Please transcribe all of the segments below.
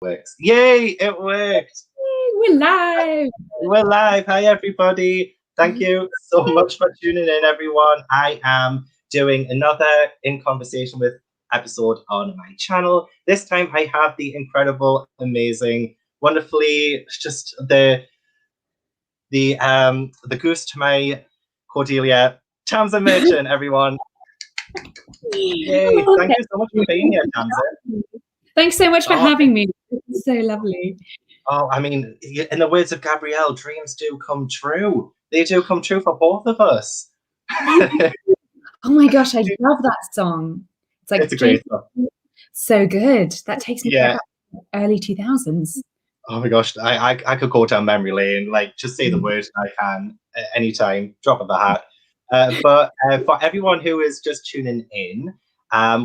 Works. Yay, it worked. We're live. We're live. Hi, everybody. Thank you so much for tuning in, everyone. I am doing another In Conversation With episode on my channel. This time I have the incredible, amazing, wonderfully, just the goose to my Cordelia, Tamzin Merchant, everyone. Yay. Thank you so much for being here, Tamzin. Thanks so much for having me. It's so lovely. Oh, I mean, in the words of Gabrielle, dreams do come true. They do come true for both of us. Oh my gosh, I love that song. It's like, it's a great song. So good. That takes me back to early 2000s. Oh my gosh, I could go down memory lane, like just say the word I can at any time, drop of the hat. But for everyone who is just tuning in,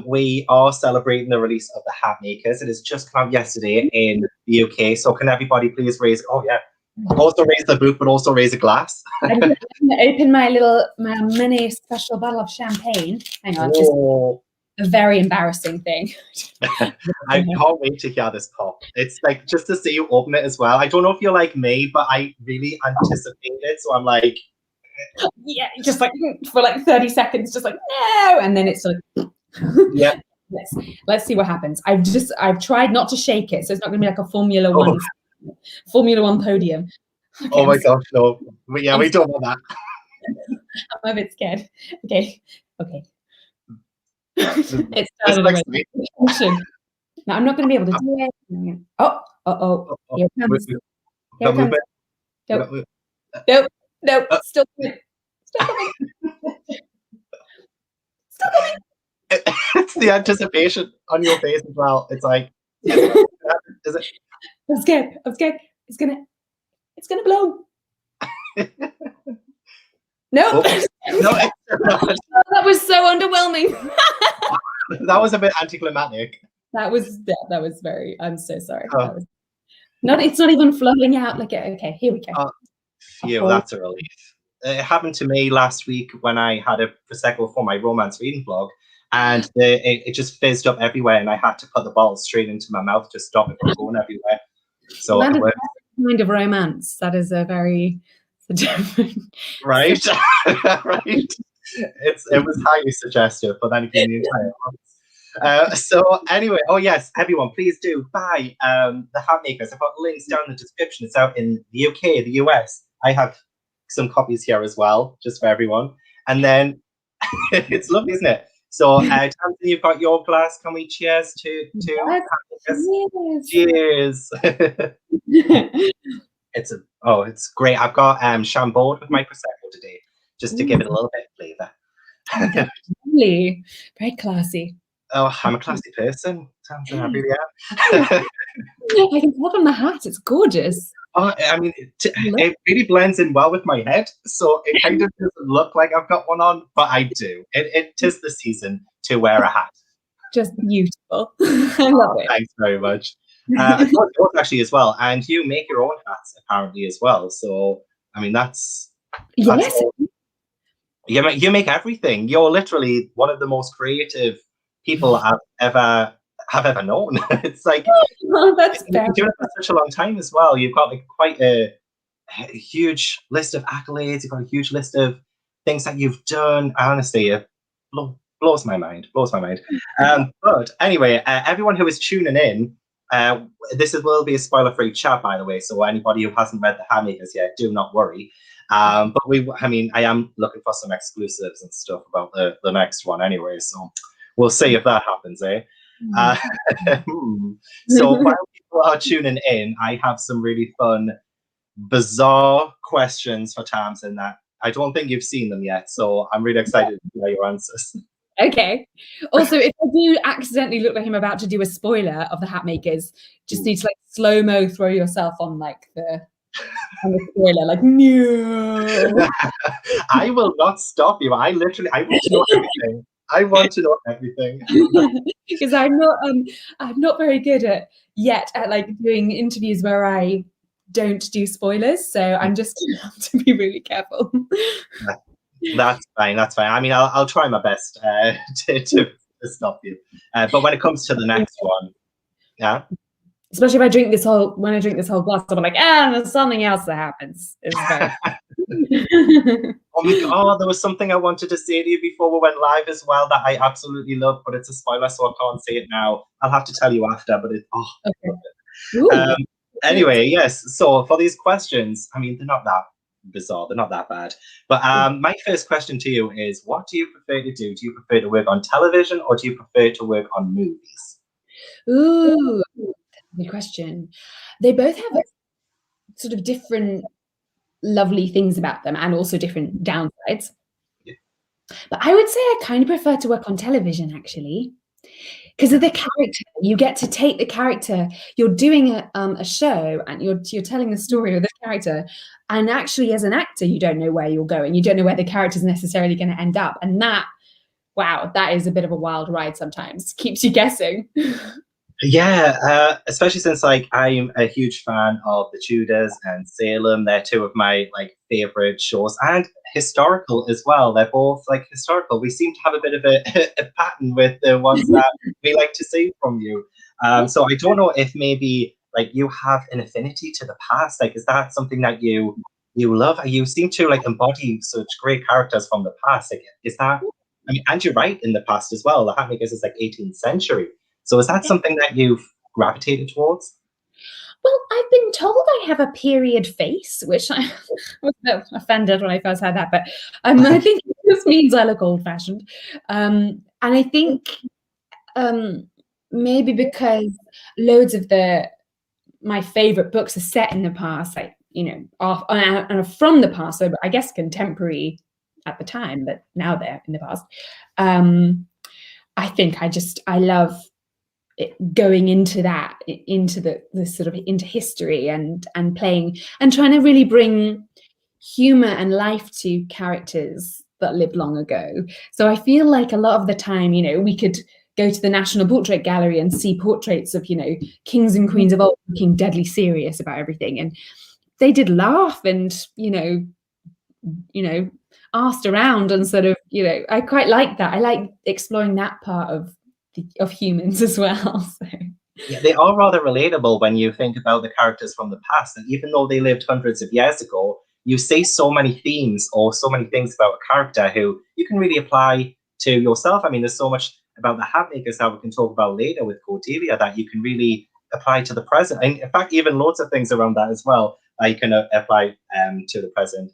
we are celebrating the release of the Hatmakers. It has just come out yesterday in the UK. So can everybody please raise? Oh yeah, also raise the book, but also raise a glass. I'm going to open my mini special bottle of champagne. Hang on, just a very embarrassing thing. I can't wait to hear this pop. It's like just to see you open it as well. I don't know if you're like me, but I really anticipate it. So I'm like, yeah, just like for like 30 seconds, just like no, and then it's like. Yeah. Let's see what happens. I've tried not to shake it, so it's not gonna be like a Formula One podium. Okay. Oh my gosh, no. Yeah, we don't want that. I'm a bit scared. Okay. It's started. Now I'm not gonna be able to do it. Oh. Here it comes. Here it comes. Nope. Still coming. Still coming. It's the anticipation on your face as well. It's like, is it? I'm scared. It's gonna blow. Nope. No, that was so underwhelming. That was a bit anticlimactic. That was very. I'm so sorry. It's not even flowing out like it. Okay, here we go. Phew, that's a relief. It happened to me last week when I had a prosecco for my romance reading vlog. And it just fizzed up everywhere, and I had to put the bottle straight into my mouth to stop it from going everywhere. So that is a kind of romance. That is a very different. Right, right. It was highly suggestive, but then again, the entire so anyway, oh yes, everyone, please do buy the Hatmakers. I've got links down in the description. It's out in the UK, the US. I have some copies here as well, just for everyone. And then it's lovely, isn't it? So, Tamzin, you've got your glass. Can we cheers to Cheers. It's great. I've got Chambord with my prosecco today, just to give it a little bit of flavour. Lovely, very classy. Oh, I'm a classy person, Tamzin. I really am. I can tell from the hat. It's gorgeous. Oh, I mean, it really blends in well with my head, so it kind of doesn't look like I've got one on, but I do. It is the season to wear a hat. Just beautiful. I love it. Thanks very much. I thought yours actually as well, and you make your own hats apparently as well. So, I mean, that's yes. You make everything. You're literally one of the most creative people I've ever known. It's like that's you've been doing it for such a long time as well. You've got like quite a huge list of accolades. You've got a huge list of things that you've done. Honestly, it blows my mind. But anyway, everyone who is tuning in, this will be a spoiler-free chat, by the way. So anybody who hasn't read the Hatmakers yet, do not worry. But I am looking for some exclusives and stuff about the next one anyway. So we'll see if that happens, eh? So while people are tuning in, I have some really fun, bizarre questions for Tamzin that I don't think you've seen them yet. So I'm really excited to hear your answers. Okay. Also, if I do accidentally look like I'm about to do a spoiler of the Hatmakers, just need to like slow-mo throw yourself on like the spoiler, like no. I will not stop you. I want to know everything. I want to know everything because I'm not very good at like doing interviews where I don't do spoilers, so I'm just gonna have to be really careful. That's fine. I mean, I'll try my best to stop you. But when it comes to the next one, yeah. Especially if I drink this whole glass, I'm like, there's something else that happens. It's very Oh my god, there was something I wanted to say to you before we went live as well that I absolutely love, but it's a spoiler, so I can't say it now. I'll have to tell you after, but okay. um, Ooh. anyway, yes. So for these questions, I mean, they're not that bizarre, they're not that bad. But my first question to you is, what do you prefer to do? Do you prefer to work on television or do you prefer to work on movies? Ooh, good question. They both have sort of different lovely things about them and also different downsides. Yeah. But I would say I kind of prefer to work on television, actually, because of the character. You get to take the character. You're doing a show, and you're telling the story of the character. And actually, as an actor, you don't know where you're going. You don't know where the character's necessarily going to end up. And wow, that is a bit of a wild ride sometimes. Keeps you guessing. Yeah, especially since like I'm a huge fan of the Tudors and Salem. They're two of my like favorite shows, and historical as well. They're both like historical. We seem to have a bit of a pattern with the ones that we like to see from you. So I don't know if maybe like you have an affinity to the past. Like, is that something that you love? You seem to like embody such great characters from the past. Like, is that? I mean, and you're right in the past as well. The Hatmakers is like 18th century. So is that something that you've gravitated towards? Well, I've been told I have a period face, which I was a bit offended when I first heard that, but I think it just means I look old-fashioned. And I think maybe because loads of my favorite books are set in the past, like, are from the past, so I guess contemporary at the time, but now they're in the past. I think I love going into that, into the sort of into history and playing and trying to really bring humor and life to characters that lived long ago. So I feel like a lot of the time, we could go to the National Portrait Gallery and see portraits of, kings and queens of old looking deadly serious about everything. And they did laugh and, asked around and sort of, I quite like that. I like exploring that part of humans as well. So. Yeah, they are rather relatable when you think about the characters from the past. And even though they lived hundreds of years ago, you see so many themes or so many things about a character who you can really apply to yourself. I mean, there's so much about the Hatmakers that we can talk about later with Cordelia that you can really apply to the present. And in fact, even loads of things around that as well that you can apply to the present.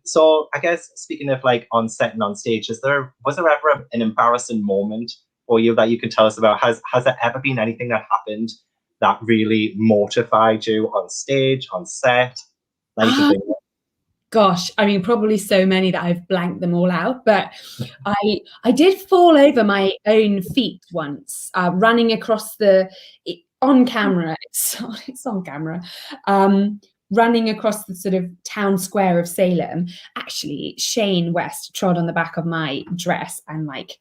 So I guess speaking of like on set and on stage, was there ever an embarrassing moment for you that you can tell us about? Has there ever been anything that happened that really mortified you on stage, on set? That you can think of? Gosh, I mean, probably so many that I've blanked them all out. But I did fall over my own feet once, running across on camera. It's on camera. Running across the sort of town square of Salem. Actually, Shane West trod on the back of my dress and like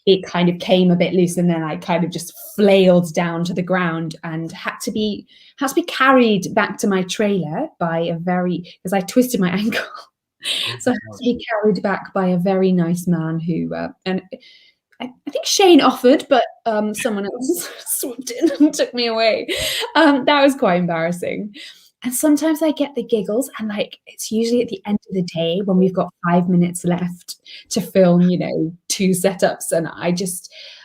it kind of came a bit loose, and then I kind of just flailed down to the ground and had to be carried back to my trailer because I twisted my ankle. So I had to be carried back by a very nice man who and I think Shane offered, but someone else swooped in and took me away. That was quite embarrassing. And sometimes I get the giggles, and like it's usually at the end of the day when we've got 5 minutes left to film, 2 setups, and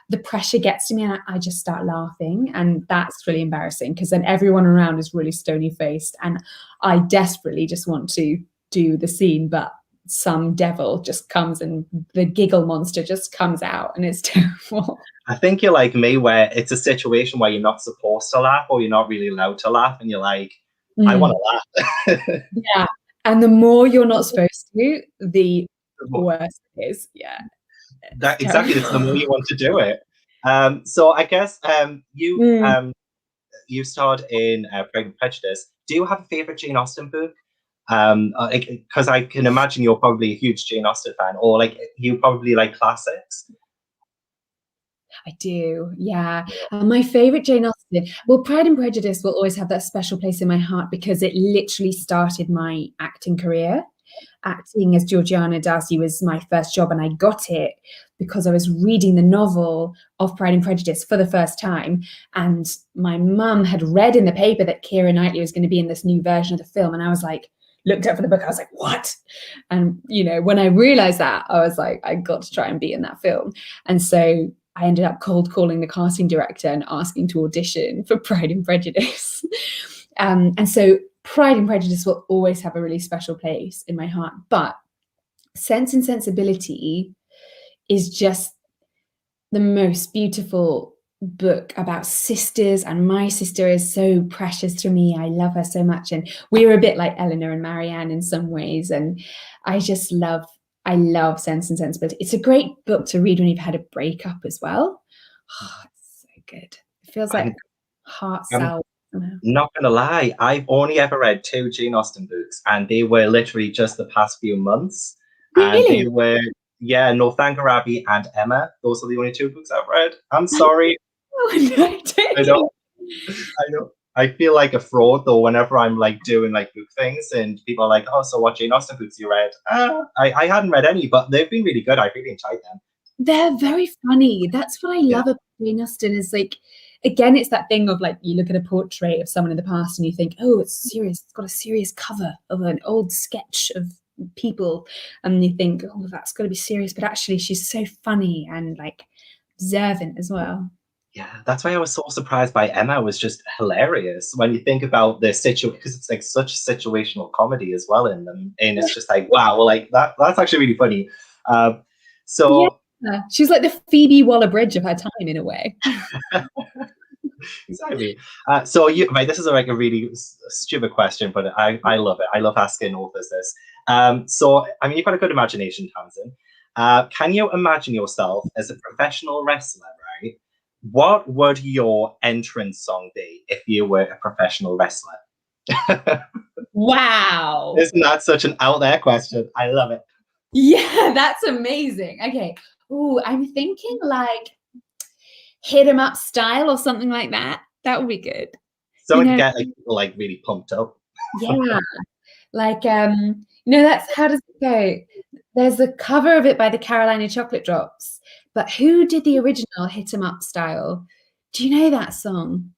the pressure gets to me, and I just start laughing, and that's really embarrassing because then everyone around is really stony faced, and I desperately just want to do the scene, but some devil just comes and the giggle monster just comes out, and it's terrible. I think you're like me, where it's a situation where you're not supposed to laugh or you're not really allowed to laugh, and you're like, I want to laugh. Yeah. And the more you're not supposed to, the worse it is. Yeah. Exactly. It's the more you want to do it. So I guess you starred in Pride and Prejudice. Do you have a favorite Jane Austen book? Because I can imagine you're probably a huge Jane Austen fan, or like you probably like classics. I do, yeah. My favorite Jane Austen, well, Pride and Prejudice will always have that special place in my heart because it literally started my acting career. Acting as Georgiana Darcy was my first job, and I got it because I was reading the novel of Pride and Prejudice for the first time, and my mum had read in the paper that Keira Knightley was going to be in this new version of the film, and I was like, looked up for the book, I was like, what? And when I realized that, I was like, I got to try and be in that film. And so I ended up cold calling the casting director and asking to audition for Pride and Prejudice. And so Pride and Prejudice will always have a really special place in my heart, but Sense and Sensibility is just the most beautiful book about sisters, and my sister is so precious to me. I love her so much, and we're a bit like Eleanor and Marianne in some ways, and I love Sense and Sensibility. It's a great book to read when you've had a breakup as well. Oh, it's so good. It feels like heart salve. Not gonna lie, I've only ever read 2 Jane Austen books, and they were literally just the past few months. Really? And they were, Northanger Abbey and Emma. Those are the only 2 books I've read. I'm sorry. Oh, no, I know. I feel like a fraud though whenever I'm like doing like book things, and people are like, "Oh, so what Jane Austen books you read?" I hadn't read any, but they've been really good. I really enjoyed them. They're very funny. That's what I love about Jane Austen, is like, again, it's that thing of like, you look at a portrait of someone in the past and you think, oh, it's serious. It's got a serious cover of an old sketch of people, and you think, oh, that's got to be serious, but actually she's so funny and like observant as well. Yeah, that's why I was so surprised by Emma. It was just hilarious when you think about the situation, because it's like such situational comedy as well in them, and it's just like, wow, well, like that's actually really funny. She's like the Phoebe Waller-Bridge of her time in a way. Exactly. This is like a really stupid question, but I love it. I love asking authors this. You've got a good imagination, Tamzin. Can you imagine yourself as a professional wrestler, right? What would your entrance song be if you were a professional wrestler? Wow. Isn't that such an out there question? I love it. Yeah, that's amazing. Okay. Ooh, I'm thinking like Hit 'em Up style or something like that. That would be good. So to get people like really pumped up. Yeah. Like that's, how does it go? There's a cover of it by the Carolina Chocolate Drops, but who did the original Hit 'em Up style? Do you know that song?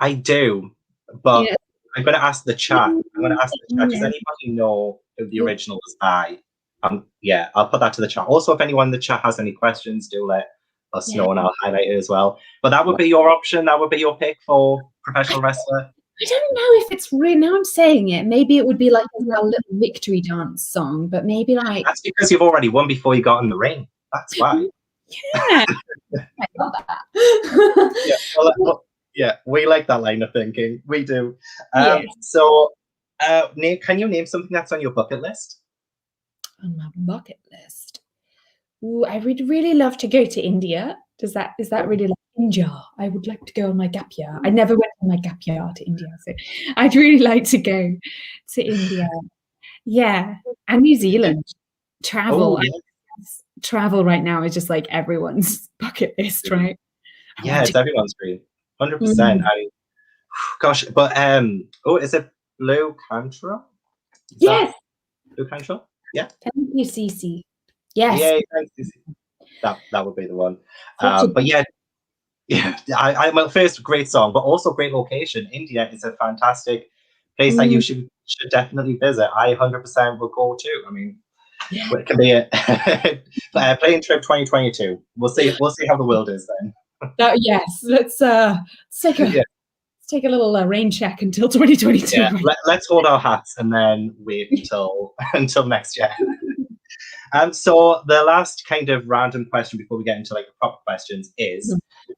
I do, but I'm going to ask the chat. Does anybody know who the original was by? I'll put that to the chat. Also, if anyone in the chat has any questions, do let us know and I'll highlight it as well. But that would be your option. That would be your pick for professional wrestler. I don't know if it's real. Now I'm saying it. Maybe it would be like a little victory dance song, but maybe like... That's because you've already won before you got in the ring. That's why. Yeah. I love that. We like that line of thinking. We do. Can you name something that's on your bucket list? On my bucket list? Ooh, I would really love to go to India. Is that really like India? I would like to go on my gap year. I never went on my gap year to India, so I'd really like to go to India. Yeah, and New Zealand. Travel. Travel right now is just like everyone's bucket list, right? Yeah, it's everyone's dream. 100%. Gosh, but is it Blue Cantrell? Yes. Blue Cantrell? Yeah. Thank you, Cece. Yes. Yeah, thanks, Cece. That would be the one. My first great song, but also great location. India is a fantastic place that you should definitely visit. I 100% will go too. I mean, it can be a plane trip 2022. We'll see how the world is then. Yes, let's take a little rain check until 2022. Yeah, let's hold our hats and then wait until next year. So the last kind of random question before we get into like the proper questions is,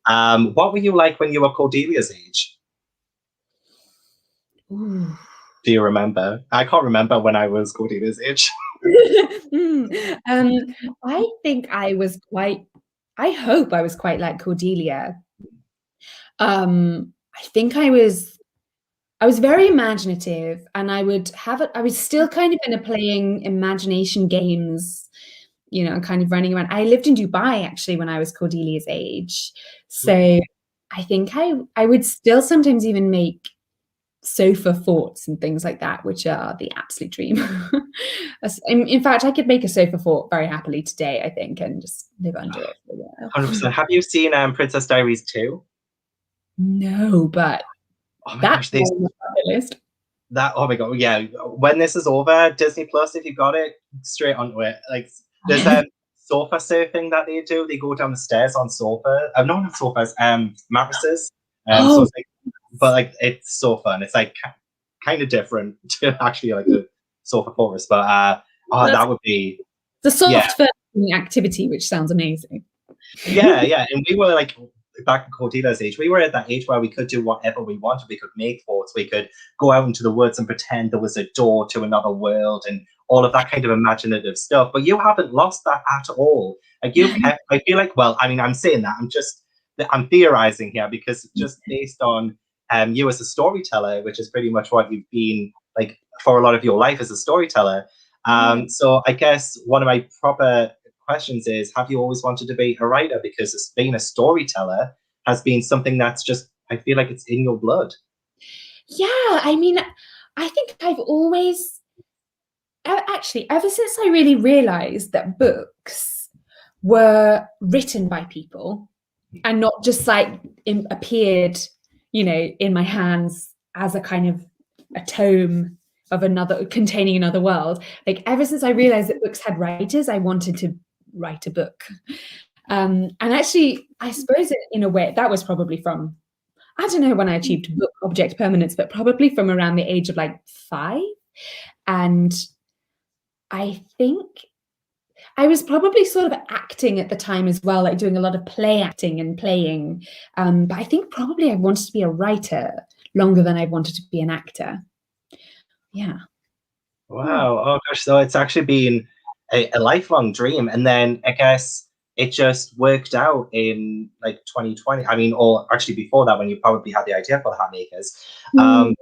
what were you like when you were Cordelia's age? Ooh. Do you remember? I can't remember when I was Cordelia's age. I think I hope I was quite like Cordelia. I think I was very imaginative, and I was still kind of playing imagination games, kind of running around. I lived in Dubai actually when I was Cordelia's age. So I think I would still sometimes even make sofa forts and things like that, which are the absolute dream. In fact, I could make a sofa fort very happily today, I think, and just live under it for a while. 100%. Have you seen Princess Diaries 2? No, but Oh my that's gosh, on the bucket list. oh my god, yeah. When this is over, Disney Plus, if you got it, straight onto it. Like, there's sofa surfing that they do. They go down the stairs on not sofas, mattresses. So it's like, but like it's so fun. It's like kind of different to actually like a sofa forest, but that would be the soft activity, which sounds amazing. Yeah, and we were like back in Cordelia's age. We were at that age where we could do whatever we wanted. We could make forts. We could go out into the woods and pretend there was a door to another world and all of that kind of imaginative stuff. But you haven't lost that at all. Like you've kept. I feel like. Well, I mean, I'm saying that. I'm theorizing here because just based on you as a storyteller, which is pretty much what you've been like for a lot of your life as a storyteller. So I guess one of my proper questions is, have you always wanted to be a writer? Because being a storyteller has been something that's just, I feel like it's in your blood. Yeah, I mean, I think I've always, actually, ever since I really realized that books were written by people and not just like appeared, in my hands as a kind of a tome of containing another world. Like ever since I realized that books had writers, I wanted to write a book. And actually, I suppose in a way that was probably from, I don't know when I achieved book object permanence, but probably from around the age of like 5. And I think I was probably sort of acting at the time as well, like doing a lot of play acting and playing. But I think probably I wanted to be a writer longer than I wanted to be an actor. Yeah. Wow. Oh gosh. So it's actually been a lifelong dream. And then I guess it just worked out in like 2020. I mean, or actually before that, when you probably had the idea for the Hatmakers.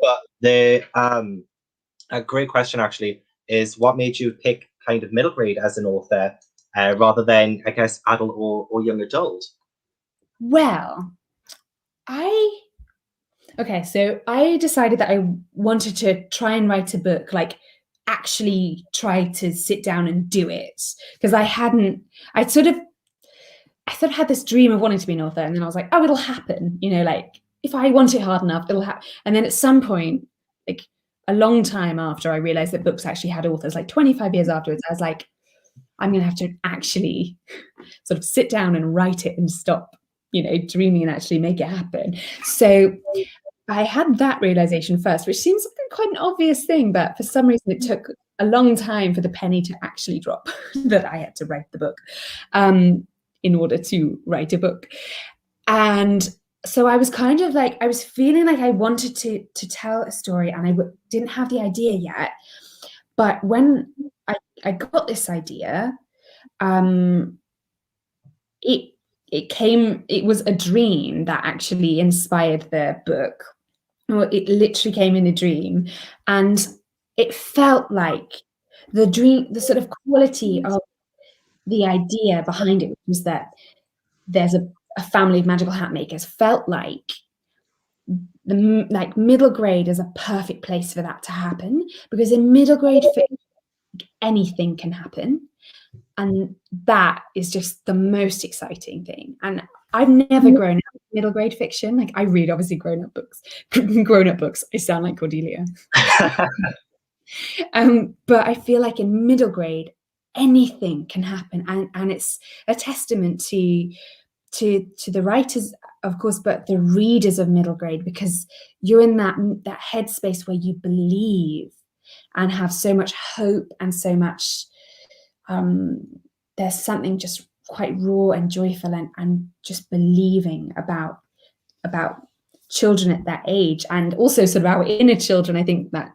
But a great question actually is, what made you pick kind of middle grade as an author rather than, I guess, adult or young adult? Well, so I decided that I wanted to try and write a book, like actually try to sit down and do it, because I sort of had this dream of wanting to be an author, and then I was like, oh, it'll happen, like if I want it hard enough, it'll happen. And then at some point, like a long time after I realized that books actually had authors, like 25 years afterwards, I was like, I'm going to have to actually sort of sit down and write it and stop, dreaming and actually make it happen. So I had that realization first, which seems like quite an obvious thing, but for some reason it took a long time for the penny to actually drop that I had to write the book in order to write a book. And so I was kind of like, I was feeling like I wanted to tell a story, and I didn't have the idea yet. But when I got this idea, it was a dream that actually inspired the book. Well, it literally came in a dream, and it felt like the dream, the sort of quality of the idea behind it was that there's a family of magical hat makers, felt like middle grade is a perfect place for that to happen, because in middle grade fiction, anything can happen. And that is just the most exciting thing. And I've never grown up with middle grade fiction. Like I read obviously grown up books. I sound like Cordelia. But I feel like in middle grade, anything can happen. And it's a testament to the writers, of course, but the readers of middle grade, because you're in that headspace where you believe and have so much hope and so much there's something just quite raw and joyful and just believing about children at that age, and also sort of our inner children. I think that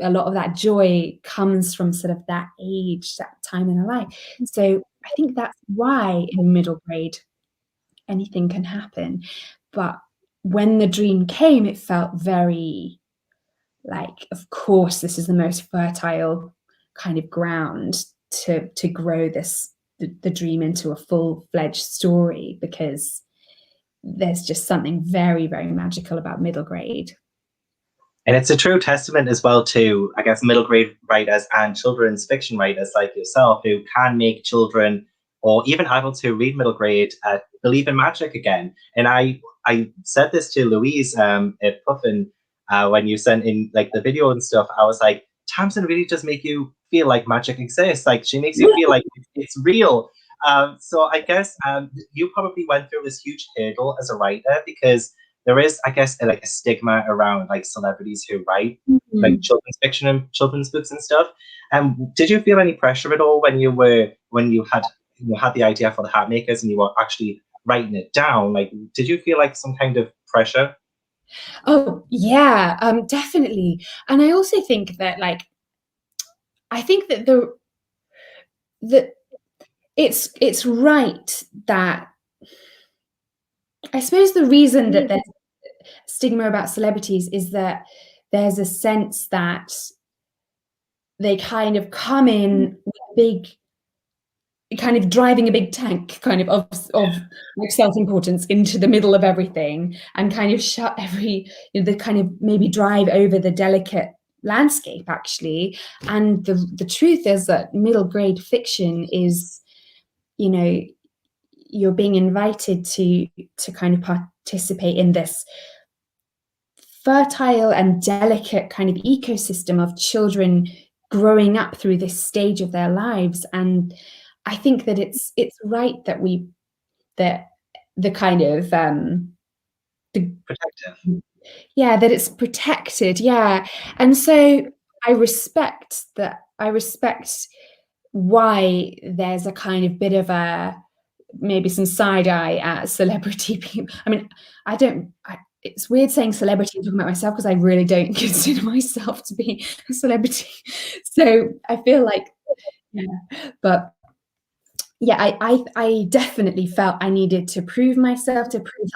a lot of that joy comes from sort of that age, that time in our life. So I think that's why in middle grade anything can happen. But when the dream came, it felt very like, of course, this is the most fertile kind of ground to grow the dream into a full-fledged story, because there's just something very, very magical about middle grade. And it's a true testament as well to, I guess, middle grade writers and children's fiction writers like yourself who can make children or even adults who read middle grade believe in magic again. And I said this to Louise at Puffin when you sent in like the video and stuff. I was like, Tamzin really does make you feel like magic exists. Like she makes you feel like it's real. So I guess you probably went through this huge hurdle as a writer because there is, I guess, like a stigma around like celebrities who write like children's fiction and children's books and stuff. Did you feel any pressure at all when you had the idea for the Hatmakers and you were actually writing it down? Like, did you feel like some kind of pressure? Oh yeah, definitely. And I also think that like I think that the it's right that I suppose the reason that there's stigma about celebrities is that there's a sense that they kind of come in with big, kind of driving a big tank kind of like self-importance into the middle of everything and kind of shut every, the kind of maybe drive over the delicate landscape actually. And the truth is that middle grade fiction is, you're being invited to kind of participate in this fertile and delicate kind of ecosystem of children growing up through this stage of their lives. And I think that it's right that the kind of Protective. yeah, that it's protected. Yeah. And so I respect why there's a kind of bit of a maybe some side eye at celebrity people. I mean, it's weird saying celebrity and talking about myself because I really don't consider myself to be a celebrity. So I feel like, yeah, but yeah, I definitely felt I needed to prove myself, to prove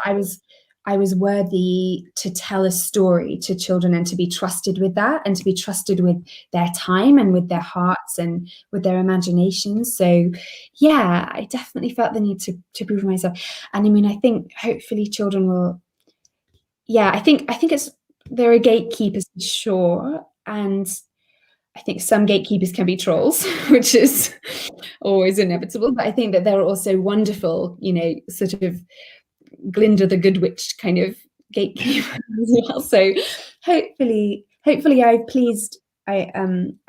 I was worthy to tell a story to children and to be trusted with that and to be trusted with their time and with their hearts and with their imaginations. So yeah, I definitely felt the need to prove myself. And I mean, I think hopefully children will, yeah, I think there are gatekeepers for sure. And I think some gatekeepers can be trolls, which is always inevitable. But I think that there are also wonderful, sort of Glinda the Good Witch kind of gatekeeper as well. So hopefully I've pleased and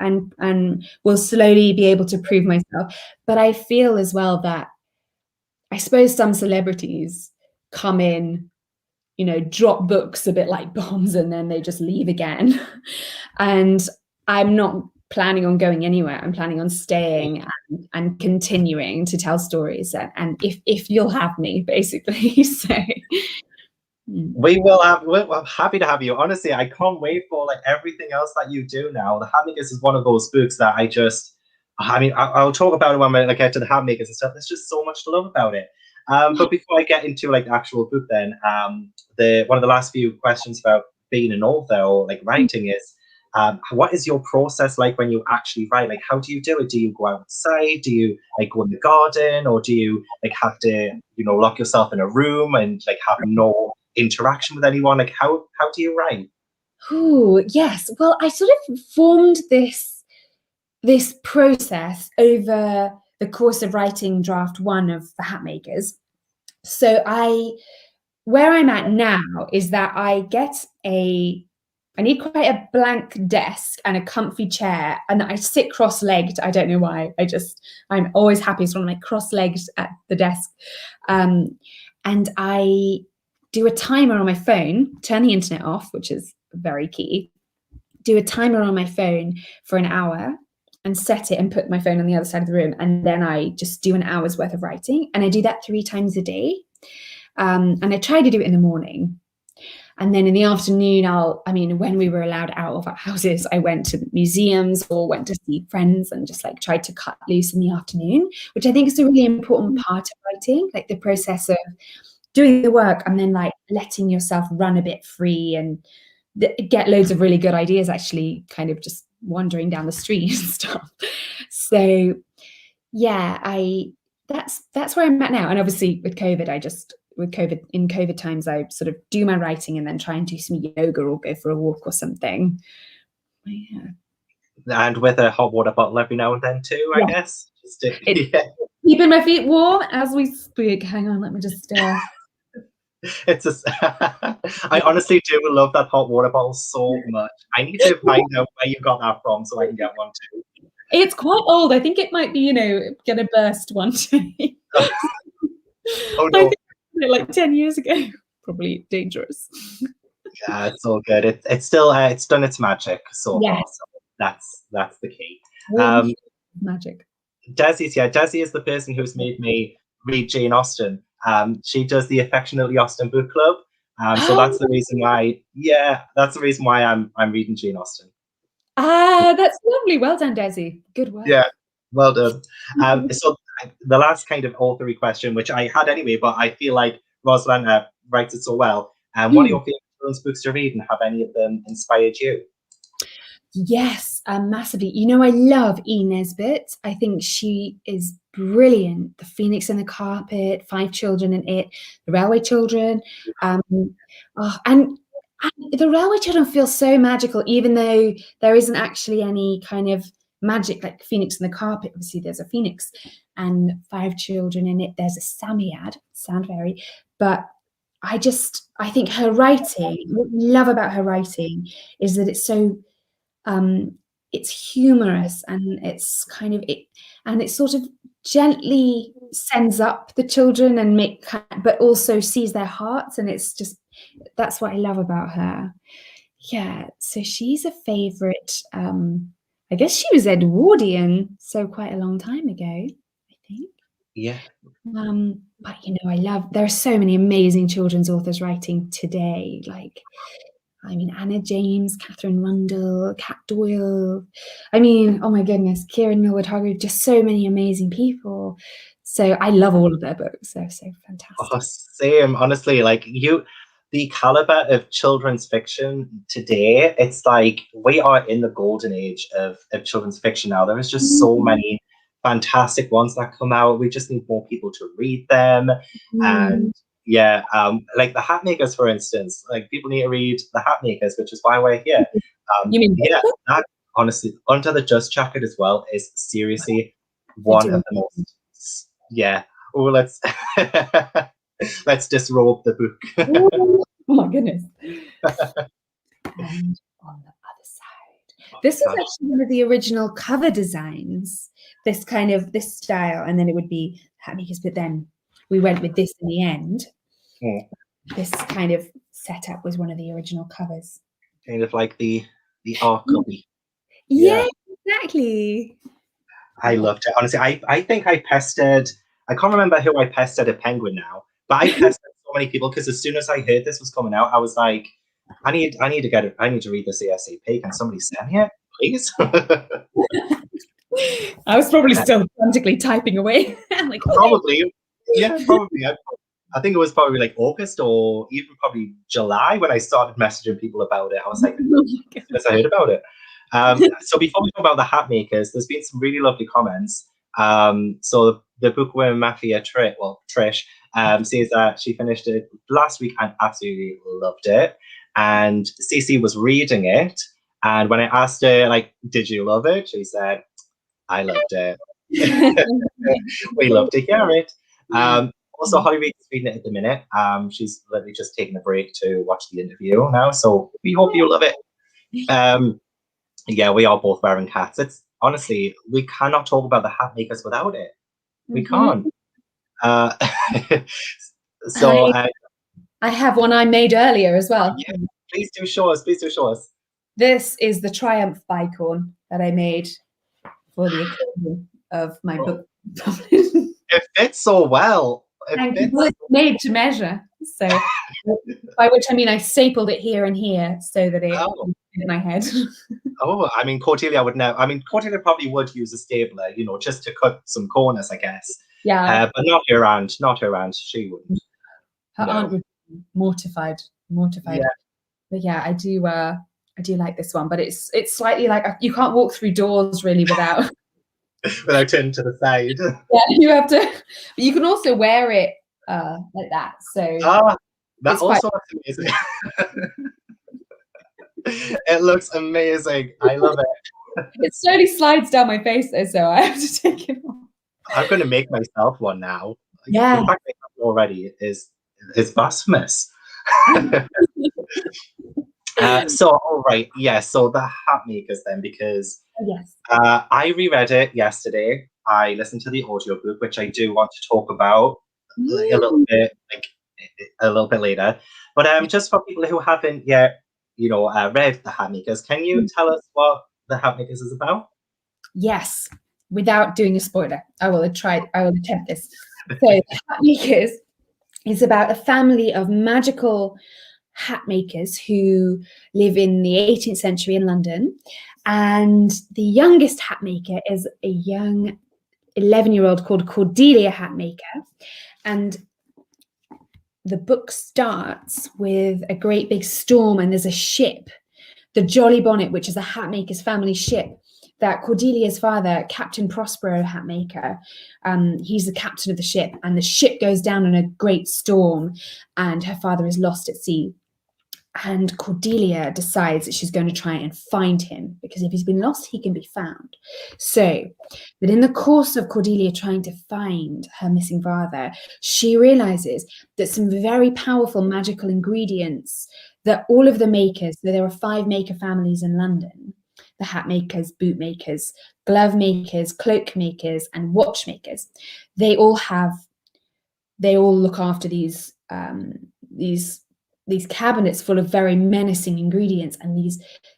will slowly be able to prove myself. But I feel as well that I suppose some celebrities come in, drop books a bit like bombs and then they just leave again. And I'm not planning on going anywhere. I'm planning on staying and continuing to tell stories. And if you'll have me, basically. So we're happy to have you. Honestly, I can't wait for like everything else that you do now. The Hatmakers is one of those books that I'll talk about it when we get to the Hatmakers and stuff. There's just so much to love about it. But before I get into like the actual book, then one of the last few questions about being an author or like writing is, what is your process like when you actually write? Like, how do you do it? Do you go outside? Do you like go in the garden, or do you like have to lock yourself in a room and like have no interaction with anyone? Like, how do you write? Oh yes, well, I sort of formed this process over the course of writing draft 1 of the Hatmakers. So where I'm at now is that I need quite a blank desk and a comfy chair, and I sit cross-legged. I don't know why. I'm always happiest when I'm like cross-legged at the desk. And I do a timer on my phone, turn the internet off, which is very key. Do a timer on my phone for an hour and set it and put my phone on the other side of the room. And then I just do an hour's worth of writing. And I do that 3 times a day. And I try to do it in the morning. And then in the afternoon, when we were allowed out of our houses, I went to museums or went to see friends and just like tried to cut loose in the afternoon, which I think is a really important part of writing, like the process of doing the work and then like letting yourself run a bit free and get loads of really good ideas, actually kind of just wandering down the street and stuff. So yeah, that's where I'm at now. And obviously with COVID, I just with COVID, in COVID times, I sort of do my writing and then try and do some yoga or go for a walk or something. Yeah. And with a hot water bottle every now and then too, I guess. Just yeah. Keeping my feet warm as we speak. Hang on, let me just. It's I honestly do love that hot water bottle so much. I need to find out where you got that from so I can get one too. It's quite old. I think it might be, gonna burst one day. Oh no! I think like 10 years ago. Probably dangerous. Yeah, it's all good. It's still it's done its magic so far. So that's the key. Magic. Desi is the person who's made me read Jane Austen. She does the Affectionately Austen book club. So that's the reason why. Yeah, that's the reason why I'm reading Jane Austen. That's lovely. Well done, Desi. Good work. Yeah, well done. So the last kind of authory question, which I had anyway, but I feel like Rosalind writes it so well. What are your favorite children's books to read, and have any of them inspired you? Yes, massively. I love E. Nesbit. I think she is brilliant. The Phoenix and the Carpet, 5 Children in It, The Railway Children. And The Railway Children feel so magical, even though there isn't actually any kind of magic like Phoenix and the Carpet. Obviously, there's a phoenix, and 5 Children in It, there's a Samiad, sand fairy. But I think her writing, what I love about her writing is that it's so it's humorous, and it's kind of it sort of gently sends up the children and but also sees their hearts, and that's what I love about her. Yeah, so she's a favorite. I guess she was Edwardian, so quite a long time ago, I think. Yeah. But there are so many amazing children's authors writing today, Anna James, Catherine Rundle, Cat Doyle. Oh my goodness, Kieran Millward Hargrave, just so many amazing people. So I love all of their books. They're so fantastic. Oh, same. Honestly, the caliber of children's fiction today, it's like we are in the golden age of children's fiction now. There is just so many fantastic ones that come out. We just need more people to read them. And yeah, like the Hatmakers, for instance, people need to read the Hatmakers, which is why we're here. You mean that honestly, Under the Dust Jacket as well is seriously one of the most. Yeah. Oh, let's disrobe the book. Oh my goodness. And on the other side, this is actually one of the original cover designs. This style, and then it would be Hatmakers, but then we went with this in the end. This kind of setup was one of the original covers. Kind of like the art copy. Yeah, exactly. I loved it. Honestly, I think I can't remember who I pestered at Penguin now, but I pestered so many people because as soon as I heard this was coming out, I was like, I need to get it. I need to read this ASAP. Can somebody send me it, please? I was probably still frantically typing away. Probably. Yeah, probably. I think it was probably like August or even probably July when I started messaging people about it. I was like, as I heard about it. So before we talk about the Hatmakers, there's been some really lovely comments. So the Bookworm Mafia Trish says that she finished it last week and absolutely loved it. And Cece was reading it. And when I asked her, did you love it? She said, I loved it. We love to hear it. Also, Holly Reid is reading it at the minute. She's literally just taking a break to watch the interview now. So we hope you love it. Yeah, we are both wearing hats. It's honestly, we cannot talk about the Hatmakers without it. We can't. So I have one I made earlier as well. Yeah, please do show us. Please do show us. This is the Triumph Bicorn that I made for the occasion of my book. It fits so well. It's made to measure. So, by which I mean I stapled it here and here so that it in my head. Cordelia would know. Cordelia probably would use a stapler, just to cut some corners, I guess. Yeah. But not her aunt. Not her aunt. She wouldn't. Her aunt would be mortified. Yeah. But yeah, I do like this one, but it's slightly like you can't walk through doors really without turning to the side. Yeah, you have to. But you can also wear it like that. So That it's quite. also looks amazing. It looks amazing. I love it. It slowly slides down my face though, so I have to take it off. I'm going to make myself one now. Yeah. The fact that I have it already is blasphemous. So, all right, yeah. So the Hatmakers then, because Yes. I reread it yesterday. I listened to the audiobook, which I do want to talk about a little bit, a little bit later. But just for people who haven't yet, read the Hatmakers, can you tell us what the Hatmakers is about? Yes, without doing a spoiler, I will attempt this. So, the Hatmakers is about a family of magical hat makers who live in the 18th century in London, and the youngest hat maker is a young 11-year-old called Cordelia Hatmaker, and the book starts with a great big storm, and there's a ship, the Jolly Bonnet, which is a hatmaker's family ship that Cordelia's father, Captain Prospero Hatmaker, he's the captain of the ship, and the ship goes down in a great storm, and her father is lost at sea. And Cordelia decides that she's going to try and find him, because if he's been lost, he can be found. So, but in the course of Cordelia trying to find her missing father, she realizes that some very powerful magical ingredients that all of the makers, so there are 5 maker families in London, the hat makers, boot makers, glove makers, cloak makers, and watchmakers, they all look after these cabinets full of very menacing ingredients, and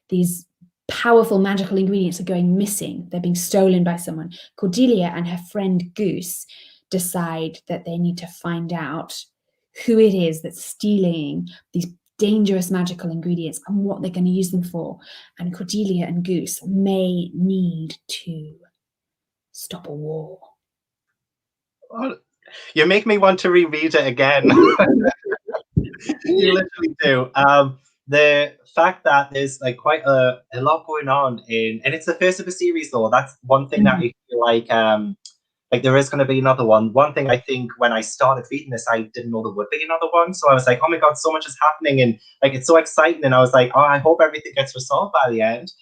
these powerful magical ingredients are going missing. They're being stolen by someone. Cordelia and her friend Goose decide that they need to find out who it is that's stealing these dangerous magical ingredients and what they're going to use them for. And Cordelia and Goose may need to stop a war. You make me want to reread it again. You literally do. The fact that there's like quite a lot going on and it's the first of a series though. That's one thing that I feel like there is going to be another one. One thing I think when I started reading this, I didn't know there would be another one. So I was like, oh my God, so much is happening. And like, it's so exciting. And I was like, oh, I hope everything gets resolved by the end.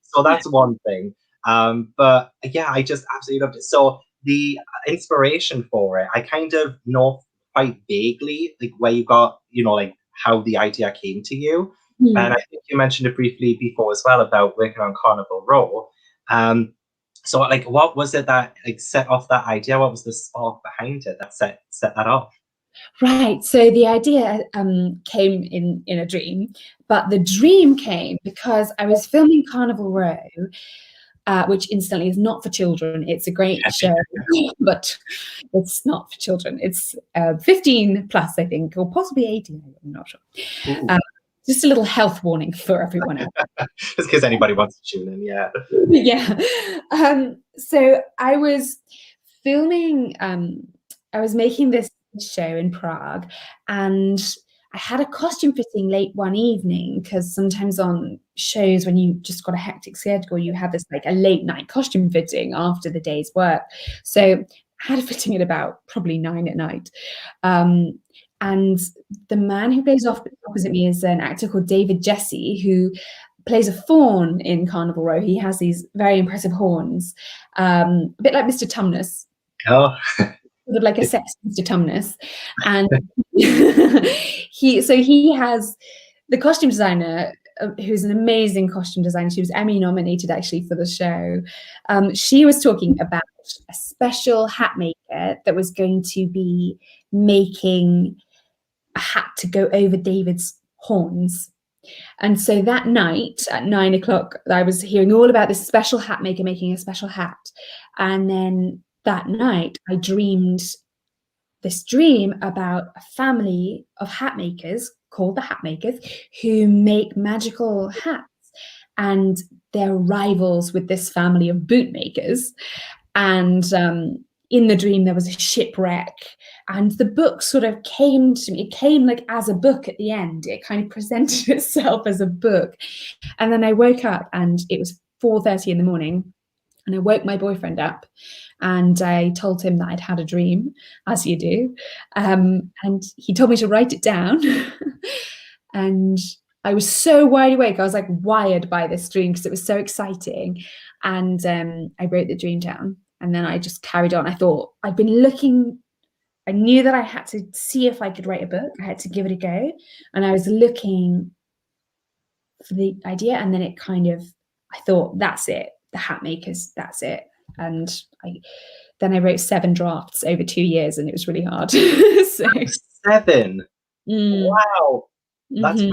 So that's one thing. But yeah, I just absolutely loved it. So the inspiration for it, I kind of know quite vaguely, like where you got, like how the idea came to you. And I think you mentioned it briefly before as well about working on Carnival Row. So like, what was it that like set off that idea? What was the spark behind it that set that off? Right. So the idea came in a dream, but the dream came because I was filming Carnival Row, which incidentally is not for children. It's a great show, but it's not for children. It's 15 plus, I think, or possibly 18. I'm not sure. Just a little health warning for everyone else. Just in case anybody wants to tune in, yeah. Yeah. So I was filming, I was making this show in Prague, and I had a costume fitting late one evening, because sometimes on shows when you just got a hectic schedule, you have this like a late night costume fitting after the day's work. So I had a fitting at about probably 9 at night. And the man who plays opposite me is an actor called David Jesse, who plays a faun in Carnival Row. He has these very impressive horns, a bit like Mr. Tumnus. Oh. Sort of like a sexy Mr. Tumnus. And he has the costume designer, who's an amazing costume designer. She was Emmy nominated actually for the show. She was talking about a special hat maker that was going to be making a hat to go over David's horns. And so that night at 9 o'clock, I was hearing all about this special hat maker making a special hat. And then that night, I dreamed this dream about a family of hat makers called the Hatmakers who make magical hats. And they're rivals with this family of bootmakers. And in the dream, there was a shipwreck. And the book sort of came to me. It came like as a book at the end. It kind of presented itself as a book. And then I woke up and it was 4:30 in the morning. And I woke my boyfriend up and I told him that I'd had a dream, as you do. And he told me to write it down. And I was so wide awake. I was like wired by this dream because it was so exciting. And I wrote the dream down and then I just carried on. I thought I'd been looking, I knew that I had to see if I could write a book. I had to give it a go. And I was looking for the idea. And then it kind of, I thought, that's it. The Hatmakers, that's it. And then I wrote 7 drafts over 2 years and it was really hard. So, 7. mm, Wow. That's mhm.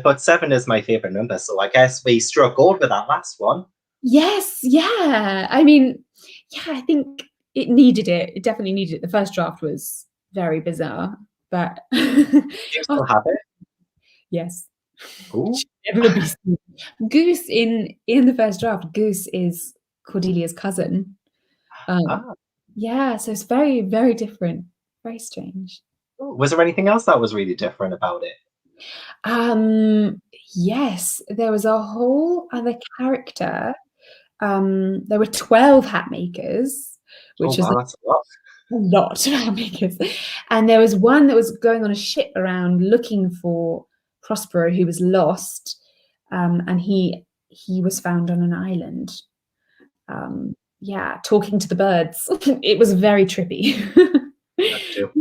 but 7 is my favorite number, so I guess we struck gold with that last one. Yes, yeah. I mean, yeah, I think it needed it. It definitely needed it. The first draft was very bizarre, but Do you oh, still have it? yes. Ooh. Never be seen. Goose in the first draft, Goose is Cordelia's cousin. Ah. Yeah, so it's very, very different. Very strange. Was there anything else that was really different about it? Yes, there was a whole other character. There were 12 hat makers, Oh which was wow, that's a lot. a lot of hat makers. And there was one that was going on a ship around looking for Prospero, who was lost. And he was found on an island. Yeah, talking to the birds. It was very trippy. That's true.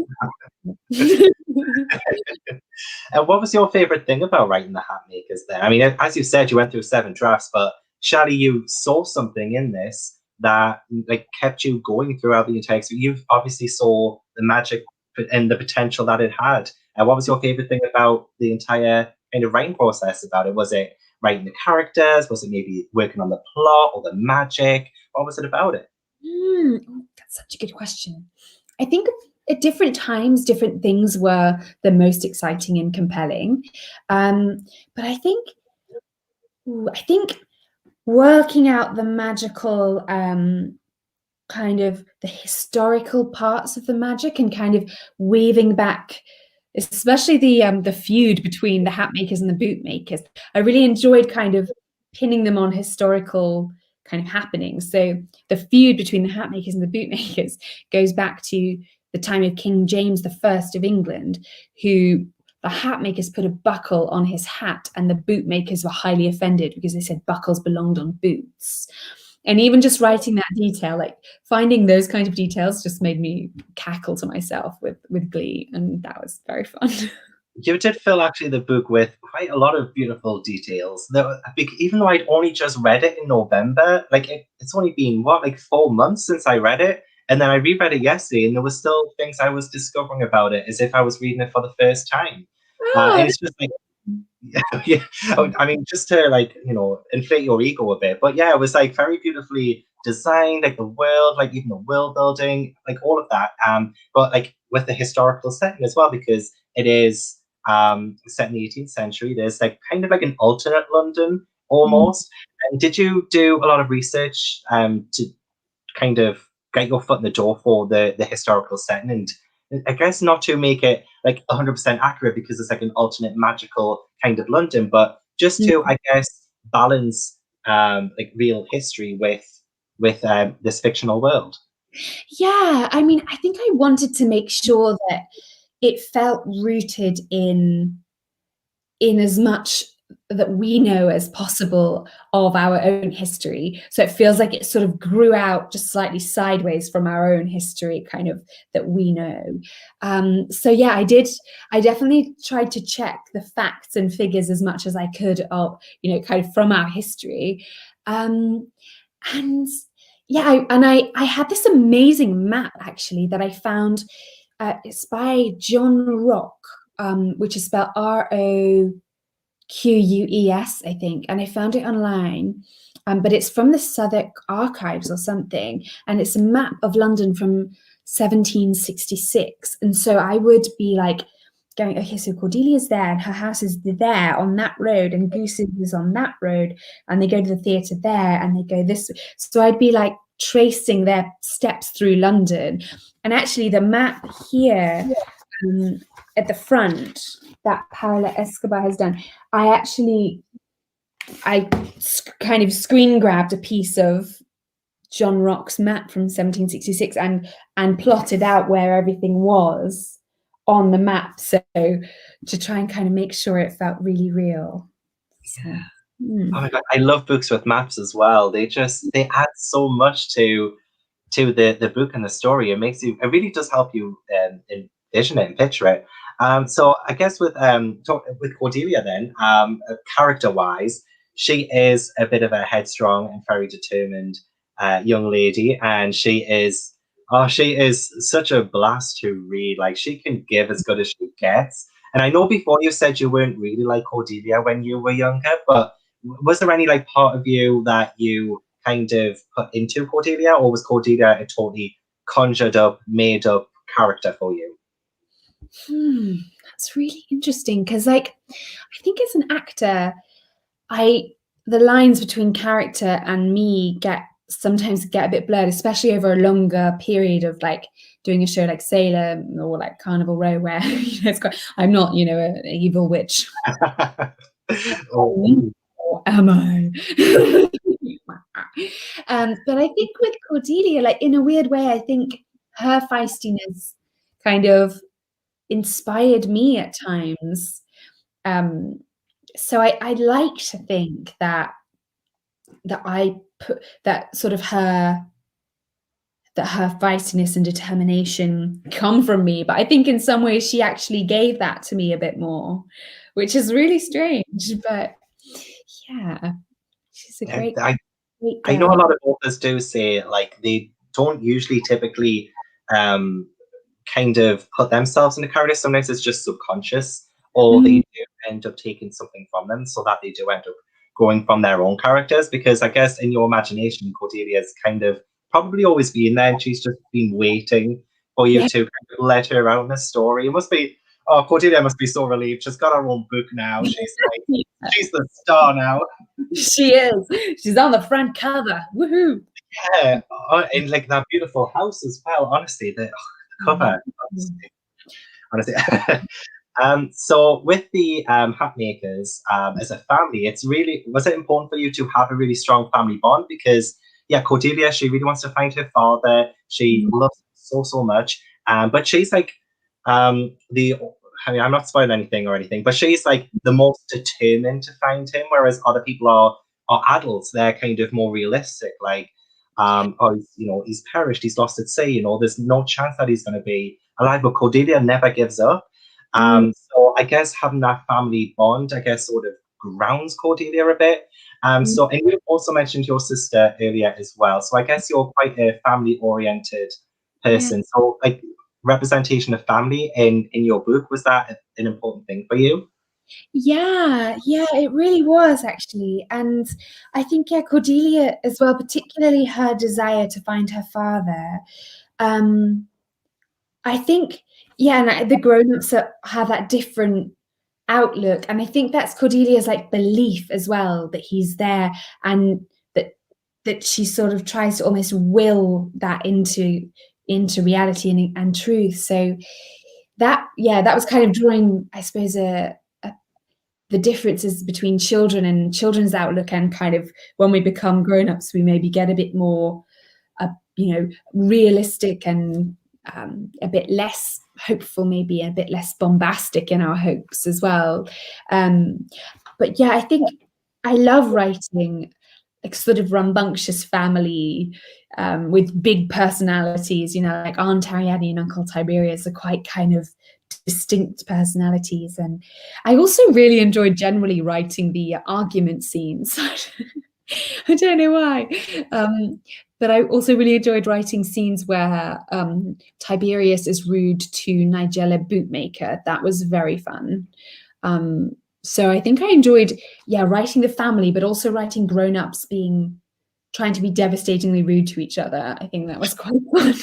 And what was your favorite thing about writing the Hatmakers then? I mean, as you said, you went through 7 drafts, but surely you saw something in this that like kept you going throughout the entire. So you obviously saw the magic and the potential that it had. And what was your favorite thing about the entire kind of writing process about it? Was it writing the characters? Was it maybe working on the plot or the magic? What was it about it? That's such a good question. I think at different times, different things were the most exciting and compelling. But I think working out the magical kind of the historical parts of the magic and kind of weaving back, especially the feud between the Hatmakers and the Bootmakers. I really enjoyed kind of pinning them on historical kind of happenings. So the feud between the Hatmakers and the Bootmakers goes back to the time of King James I of England, who the Hatmakers put a buckle on his hat and the Bootmakers were highly offended because they said buckles belonged on boots. And even just writing that detail, like finding those kind of details just made me cackle to myself with glee, and that was very fun. You did fill actually the book with quite a lot of beautiful details. Even though I'd only just read it in November, like it's only been what, like 4 months since I read it, and then I reread it yesterday, and there was still things I was discovering about it as if I was reading it for the first time. Oh, And it's just like, yeah, I mean, just to like inflate your ego a bit, but yeah, it was like very beautifully designed, like the world, like even the world building, like all of that. But like with the historical setting as well, because it is set in the 18th century. There's like kind of like an alternate London almost. And did you do a lot of research to kind of get your foot in the door for the historical setting? And I guess not to make it like 100% accurate because it's like an alternate magical kind of London, but just to, I guess, balance like real history with this fictional world. yeah. I mean, I think I wanted to make sure that it felt rooted in as much that we know as possible of our own history. So it feels like it sort of grew out just slightly sideways from our own history, kind of that we know. So yeah, I definitely tried to check the facts and figures as much as I could of, kind of from our history. And yeah, I had this amazing map actually that I found. It's by John Rock, which is spelled ROQUES, I think, and I found it online. But it's from the Southwark Archives or something, and it's a map of London from 1766. And so I would be like going, okay, so Cordelia's there, and her house is there on that road, and Goose's is on that road, and they go to the theatre there, and they go this way. So I'd be like tracing their steps through London. And actually, the map here at the front that Paola Escobar has done, I kind of screen grabbed a piece of John Rock's map from 1766 and plotted out where everything was on the map, so to try and kind of make sure it felt really real. So, Oh my god, I love books with maps as well. They add so much to the book and the story. It really does help you envision it and picture it. So I guess with Cordelia then, character wise, she is a bit of a headstrong and very determined young lady, and she is such a blast to read. Like, she can give as good as she gets. And I know before you said you weren't really like Cordelia when you were younger, but was there any like part of you that you kind of put into Cordelia, or was Cordelia a totally conjured up, made up character for you? That's really interesting, because like I think as an actor, the lines between character and me sometimes get a bit blurred, especially over a longer period of like doing a show like Sailor or like Carnival Row, where I'm not, an evil witch. Oh. Or am I? But I think with Cordelia, like in a weird way, I think her feistiness kind of inspired me at times. So I like to think that I put that sort of her feistiness and determination come from me, but I think in some ways she actually gave that to me a bit more, which is really strange. But yeah, she's a great I I know a girl. lot of authors do say like they don't usually typically um, kind of put themselves in the character. Sometimes it's just subconscious, or they Mm, do end up taking something from them, so that they do end up going from their own characters. Because I guess in your imagination, Cordelia's kind of probably always been there, and she's just been waiting for you yeah, to kind of let her out in the story. It must be, oh, Cordelia must be so relieved. She's got her own book now. She's the star now. she is. She's on the front cover. Woohoo! Yeah, and like that beautiful house as well. Honestly, the cover, honestly. So with the Hatmakers as a family, was it important for you to have a really strong family bond? Because yeah, Cordelia, she really wants to find her father. She loves him so much, but she's like the. I mean, I'm not spoiling anything or anything, but she's like the most determined to find him, whereas other people are adults. They're kind of more realistic, like oh, he's perished, he's lost at sea. There's no chance that he's going to be alive. But Cordelia never gives up. Mm, So I guess having that family bond, I guess, sort of grounds Cordelia a bit. mm, And you also mentioned your sister earlier as well. So I guess you're quite a family-oriented yeah. person. So like representation of family in your book, was that an important thing for you? Yeah, it really was actually. And I think, yeah, Cordelia as well, particularly her desire to find her father. Um, I think, yeah, and the grown-ups have that different outlook. And I think that's Cordelia's like belief as well, that he's there, and that she sort of tries to almost will that into reality and truth. So that was kind of drawing, I suppose, the differences between children and children's outlook, and kind of when we become grown-ups, we maybe get a bit more, realistic and a bit less hopeful, maybe a bit less bombastic in our hopes as well. But yeah, I think I love writing like sort of rambunctious family with big personalities, like Aunt Ariadne and Uncle Tiberius are quite kind of distinct personalities. And I also really enjoyed generally writing the argument scenes. I don't know why. But I also really enjoyed writing scenes where Tiberius is rude to Nigella Bootmaker. That was very fun. So I think I enjoyed, writing the family, but also writing grown-ups trying to be devastatingly rude to each other. I think that was quite fun.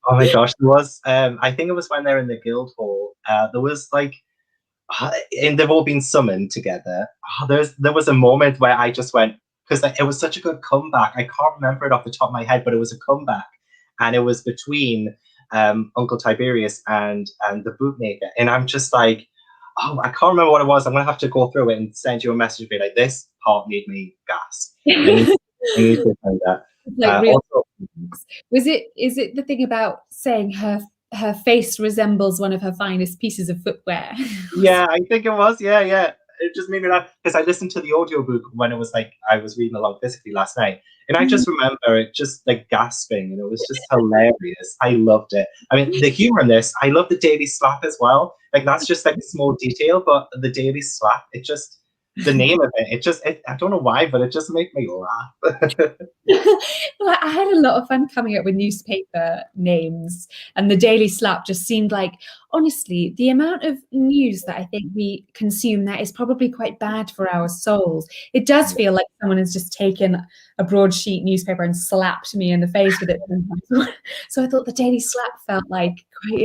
Oh my gosh, there was. I think it was when they're in the guild hall. There was like, and they've all been summoned together. There was a moment where I just went, because it was such a good comeback. I can't remember it off the top of my head, but it was a comeback, and it was between Uncle Tiberius and the bootmaker, and I'm just like, oh, I can't remember what it was. I'm gonna have to go through it and send you a message, be like, this part made me gasp. I need, I need to find that. Like real. Also, Is it the thing about saying her face resembles one of her finest pieces of footwear? yeah, I think it was. Yeah, yeah. It just made me laugh because I listened to the audiobook when it was like I was reading along physically last night. And I just remember it just like gasping, and it was just hilarious. I loved it. I mean, the humor in this, I love the daily slap as well. Like that's just like a small detail, but the daily slap, it just the name of it, I don't know why, but it just made me laugh. Well, I had a lot of fun coming up with newspaper names, and the Daily Slap just seemed like, honestly, the amount of news that I think we consume that is probably quite bad for our souls. It does feel like someone has just taken a broadsheet newspaper and slapped me in the face with it. So I thought the Daily Slap felt like quite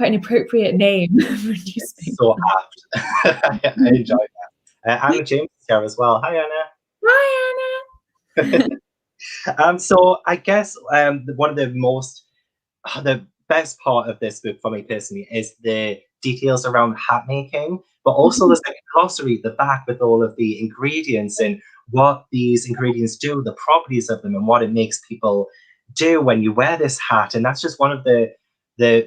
an appropriate name for a newspaper. So apt. I enjoyed that. Anna James is here as well. Hi, Anna. Hi, Anna. So I guess one of the best part of this book for me personally is the details around hat making, but also there's like a glossary at the back with all of the ingredients and what these ingredients do, the properties of them, and what it makes people do when you wear this hat. And that's just one of the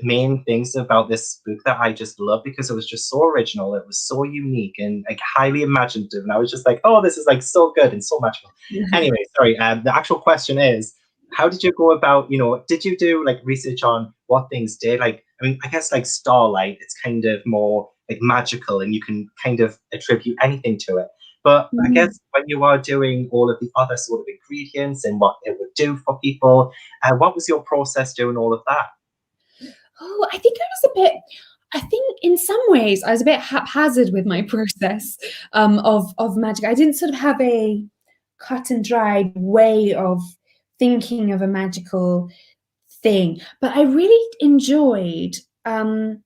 main things about this book that I just love because it was just so original, it was so unique and like highly imaginative. And I was just like, oh, this is like so good and so magical. Anyway, sorry. The actual question is, how did you go about, did you do like research on what things did? Like, I mean, I guess like Starlight, it's kind of more like magical and you can kind of attribute anything to it. But I guess when you are doing all of the other sort of ingredients and what it would do for people, what was your process doing all of that? Oh, I think in some ways I was a bit haphazard with my process of magic. I didn't sort of have a cut and dried way of thinking of a magical thing, but I really enjoyed in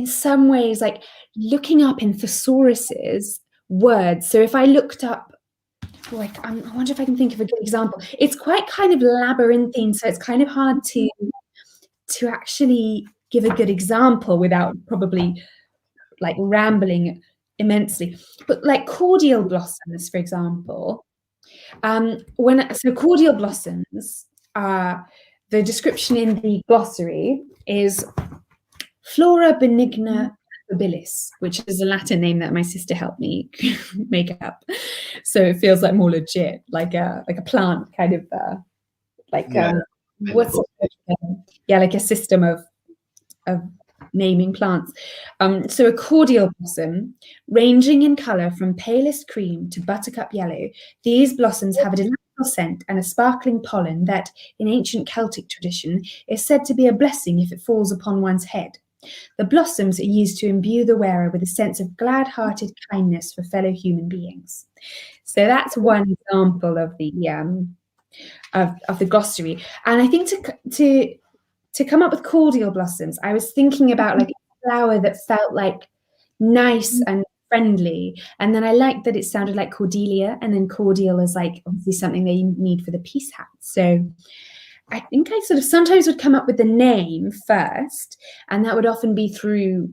some ways like looking up in thesauruses words. So if I looked up like I wonder if I can think of a good example. It's quite kind of labyrinthine, so it's kind of hard to actually give a good example without probably like rambling immensely. But like cordial blossoms, for example, cordial blossoms are the description in the glossary is Flora benigna habilis, which is a Latin name that my sister helped me make up. So it feels like more legit, like a plant kind of what's like a system of naming plants. So a cordial blossom, ranging in colour from palest cream to buttercup yellow, these blossoms have a delightful scent and a sparkling pollen that, in ancient Celtic tradition, is said to be a blessing if it falls upon one's head. The blossoms are used to imbue the wearer with a sense of glad-hearted kindness for fellow human beings. So that's one example of the glossary. And I think to come up with cordial blossoms, I was thinking about like a flower that felt like nice and friendly. And then I liked that it sounded like cordelia, and then cordial is like obviously something they need for the peace hat. So I think I sort of sometimes would come up with the name first, and that would often be through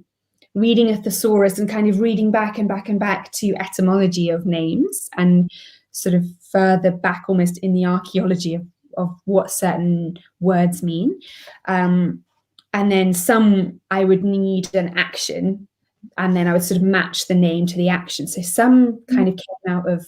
reading a thesaurus and kind of reading back and back and back to etymology of names and sort of further back almost in the archaeology of what certain words mean. And then some I would need an action, and then I would sort of match the name to the action. So some kind of came out of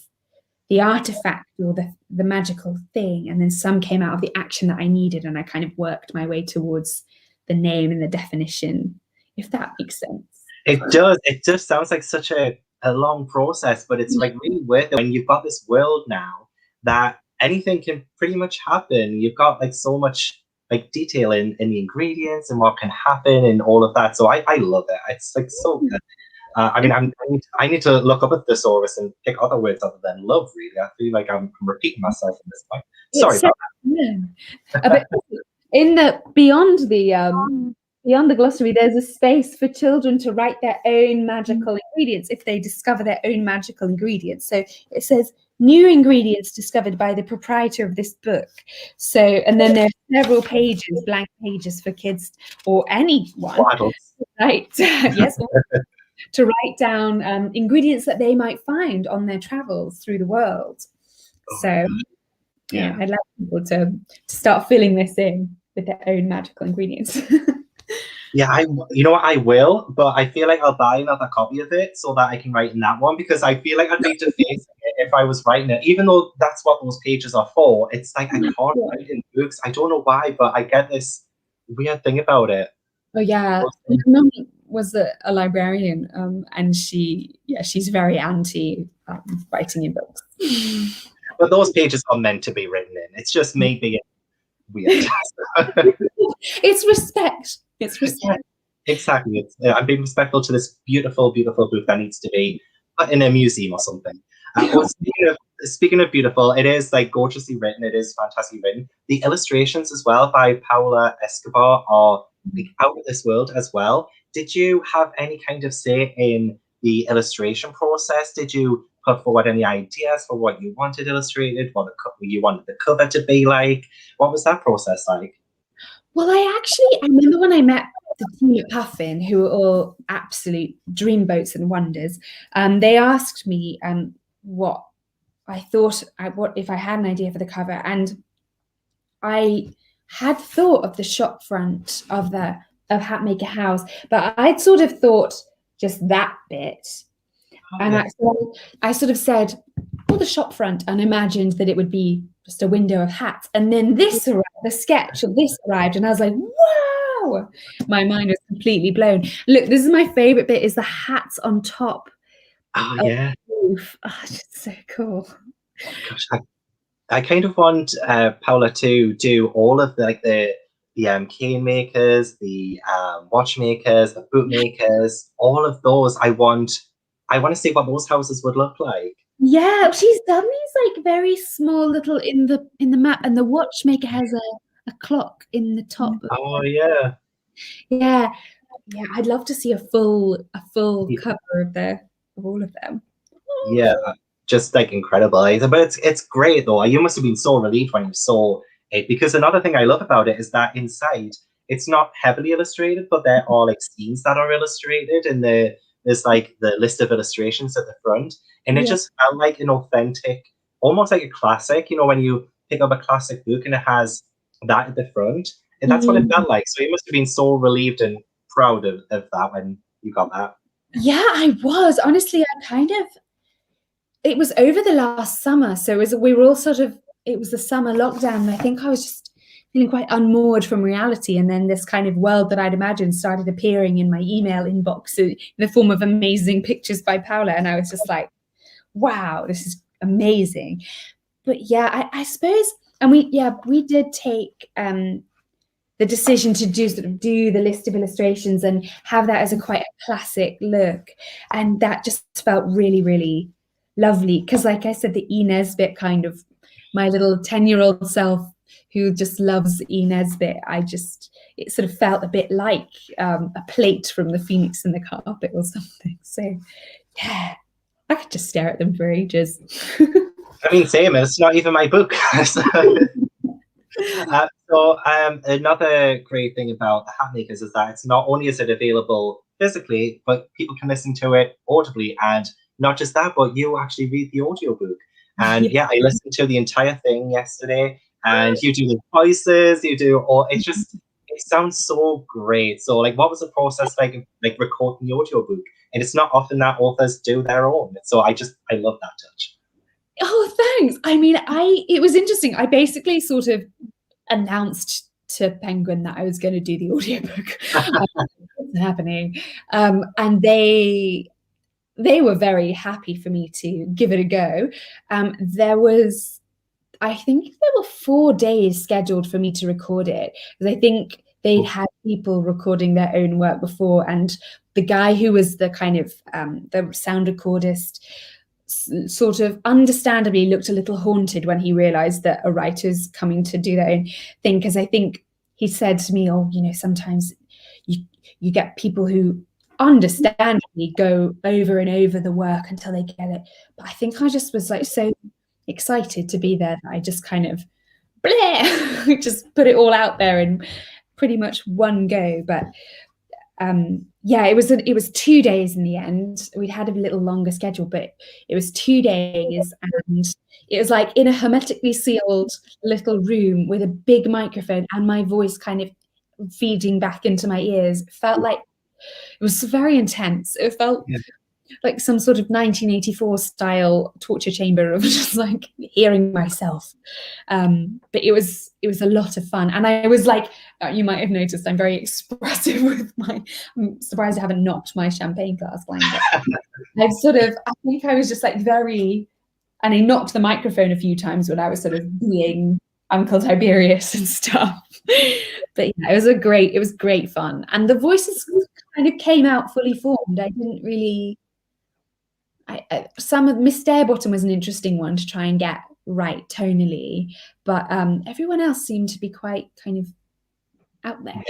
the artifact or the magical thing, and then some came out of the action that I needed, and I kind of worked my way towards the name and the definition, if that makes sense. It does. It just sounds like such a long process, but it's like really worth it when you've got this world now that anything can pretty much happen. You've got like so much like detail in the ingredients and what can happen and all of that. So I love it. It's like so good. I mean, I need to look up a thesaurus and pick other words other than love. Really, I feel like I'm repeating myself at this point. Sorry about that. But in the beyond the glossary, there's a space for children to write their own magical ingredients if they discover their own magical ingredients. So it says new ingredients discovered by the proprietor of this book. So, and then there are several pages, blank pages for kids or anyone, right? Yes. To write down ingredients that they might find on their travels through the world. So Yeah, I'd like people to start filling this in with their own magical ingredients. Yeah, you know what, I will, but I feel like I'll buy another copy of it so that I can write in that one, because I feel like I'd be defacing it if I was writing it. Even though that's what those pages are for, it's like I can't write in books. I don't know why, but I get this weird thing about it. Oh yeah, my mum was a librarian, and she's very anti writing in books. But those pages are meant to be written in. It's just me being weird. It's respect. It's respect. Exactly. I'm being respectful to this beautiful, beautiful book that needs to be put in a museum or something. Well, speaking of beautiful, it is like gorgeously written. It is fantastically written. The illustrations as well by Paula Escobar are like out of this world as well. Did you have any kind of say in the illustration process? Did you put forward any ideas for what you wanted illustrated, what you wanted the cover to be like? What was that process like? Well, I remember when I met the team at Puffin, who were all absolute dreamboats and wonders. They asked me what I thought, what if I had an idea for the cover, and I had thought of the shop front of Hatmaker House, but I'd sort of thought just that bit, and I sort of said, "Oh, the shop front," and imagined that it would be just a window of hats, and then this arrived, the sketch of this arrived, and I was like, "Wow!" My mind was completely blown. Look, this is my favorite bit: is the hats on top. Oh yeah. Roof. Oh, it's just so cool. Gosh, I kind of want Paula to do all of the cane makers, the watchmakers, the bootmakers, all of those. I want to see what those houses would look like. Yeah, she's done these like very small little in the map, and the watchmaker has a clock in the top. Oh yeah. Yeah. I'd love to see a full cover of all of them. Yeah, just like incredible. But it's great though. You must have been so relieved when you saw it, because another thing I love about it is that inside it's not heavily illustrated, but there are like scenes that are illustrated, and there's like the list of illustrations at the front, and it just felt like an authentic, almost like a classic. You know, when you pick up a classic book and it has that at the front, and that's what it felt like. So you must have been so relieved and proud of that when you got that. Yeah, I was. Honestly, it was over the last summer. So we were all it was the summer lockdown. And I think I was just feeling quite unmoored from reality. And then this kind of world that I'd imagined started appearing in my email inbox in the form of amazing pictures by Paula. And I was just like, wow, this is amazing. But yeah, I suppose, and we did take the decision to do the list of illustrations and have that as quite a classic look. And that just felt really, really lovely, because like I said, the E. Nesbit kind of, my little 10-year-old self who just loves E. Nesbit, it sort of felt a bit like a plate from the Phoenix and the Carpet or something. So yeah, I could just stare at them for ages. I mean, same. It's not even my book. So another great thing about the Hatmakers is that it's not only is it available physically, but people can listen to it audibly, and not just that, but you actually read the audiobook. And yeah, I listened to the entire thing yesterday, and you do the voices, you do all. It sounds so great. So like, what was the process like recording the audiobook? And it's not often that authors do their own. So I love that touch. Oh, thanks. I mean, it was interesting. I basically sort of announced to Penguin that I was going to do the audiobook. What's happening? And they were very happy for me to give it a go. I think there were 4 days scheduled for me to record it, because I think they'd had people recording their own work before, and the guy who was the kind of the sound recordist sort of understandably looked a little haunted when he realized that a writer's coming to do their own thing, because I think he said to me, "Oh, sometimes you get people who understandably go over and over the work until they get it." But I think I just was like so excited to be there that I just kind of just put it all out there in pretty much one go. But yeah, it was 2 days in the end. We'd had a little longer schedule, but it was 2 days, and it was like in a hermetically sealed little room with a big microphone and my voice kind of feeding back into my ears. It felt like it was very intense. It felt like some sort of 1984 style torture chamber of just like hearing myself. But it was a lot of fun. And I was like, you might have noticed I'm very expressive with I'm surprised I haven't knocked my champagne glass flying. I think I was just like and I knocked the microphone a few times when I was sort of being Uncle Tiberius and stuff. But yeah, it was great fun. And the voices kind of came out fully formed. I didn't really, some of Miss Darebottom was an interesting one to try and get right tonally, but everyone else seemed to be quite kind of out there.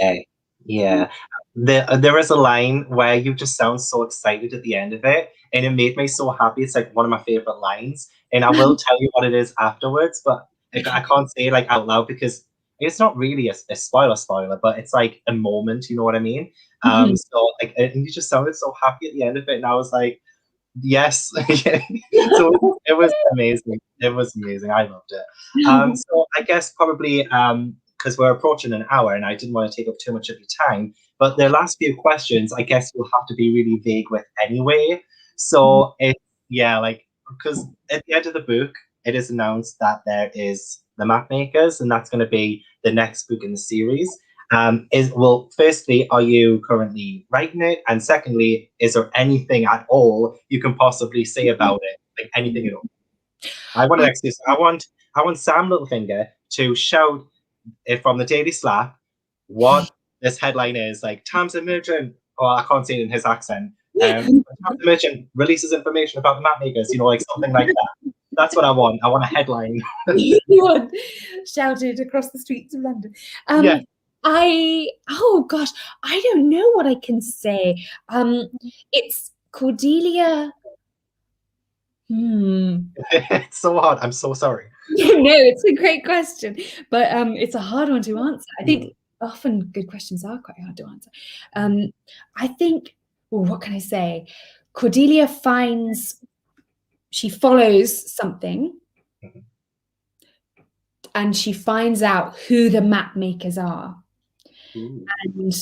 Yeah. There is a line where you just sound so excited at the end of it, and it made me so happy. It's like one of my favorite lines, and I will tell you what it is afterwards, but I can't say it like out loud because it's not really a spoiler, but it's like a moment, you know what I mean? So like, and you just sounded so happy at the end of it, and I was like, yes. So it was amazing. It was amazing. I loved it. So I guess probably because we're approaching an hour and I didn't want to take up too much of your time, but the last few questions I guess you'll have to be really vague with anyway. So like, because at the end of the book it is announced that there is the Mapmakers, and that's going to be the next book in the series. Firstly, are you currently writing it? And secondly, is there anything at all you can possibly say about it? Like anything at all? I want Sam Littlefinger to shout it from the Daily Slap what this headline is. Like, Tamzin Merchant, oh, I can't say it in his accent. Tamzin Merchant releases information about the Mapmakers, like something like that. That's what I want. I want a headline. You want shouted across the streets of London. Oh gosh, I don't know what I can say. It's Cordelia. It's so hard. I'm so sorry. No, it's a great question, but it's a hard one to answer. I think often good questions are quite hard to answer. I think, well, what can I say? Cordelia she follows something, and she finds out who the Mapmakers are. And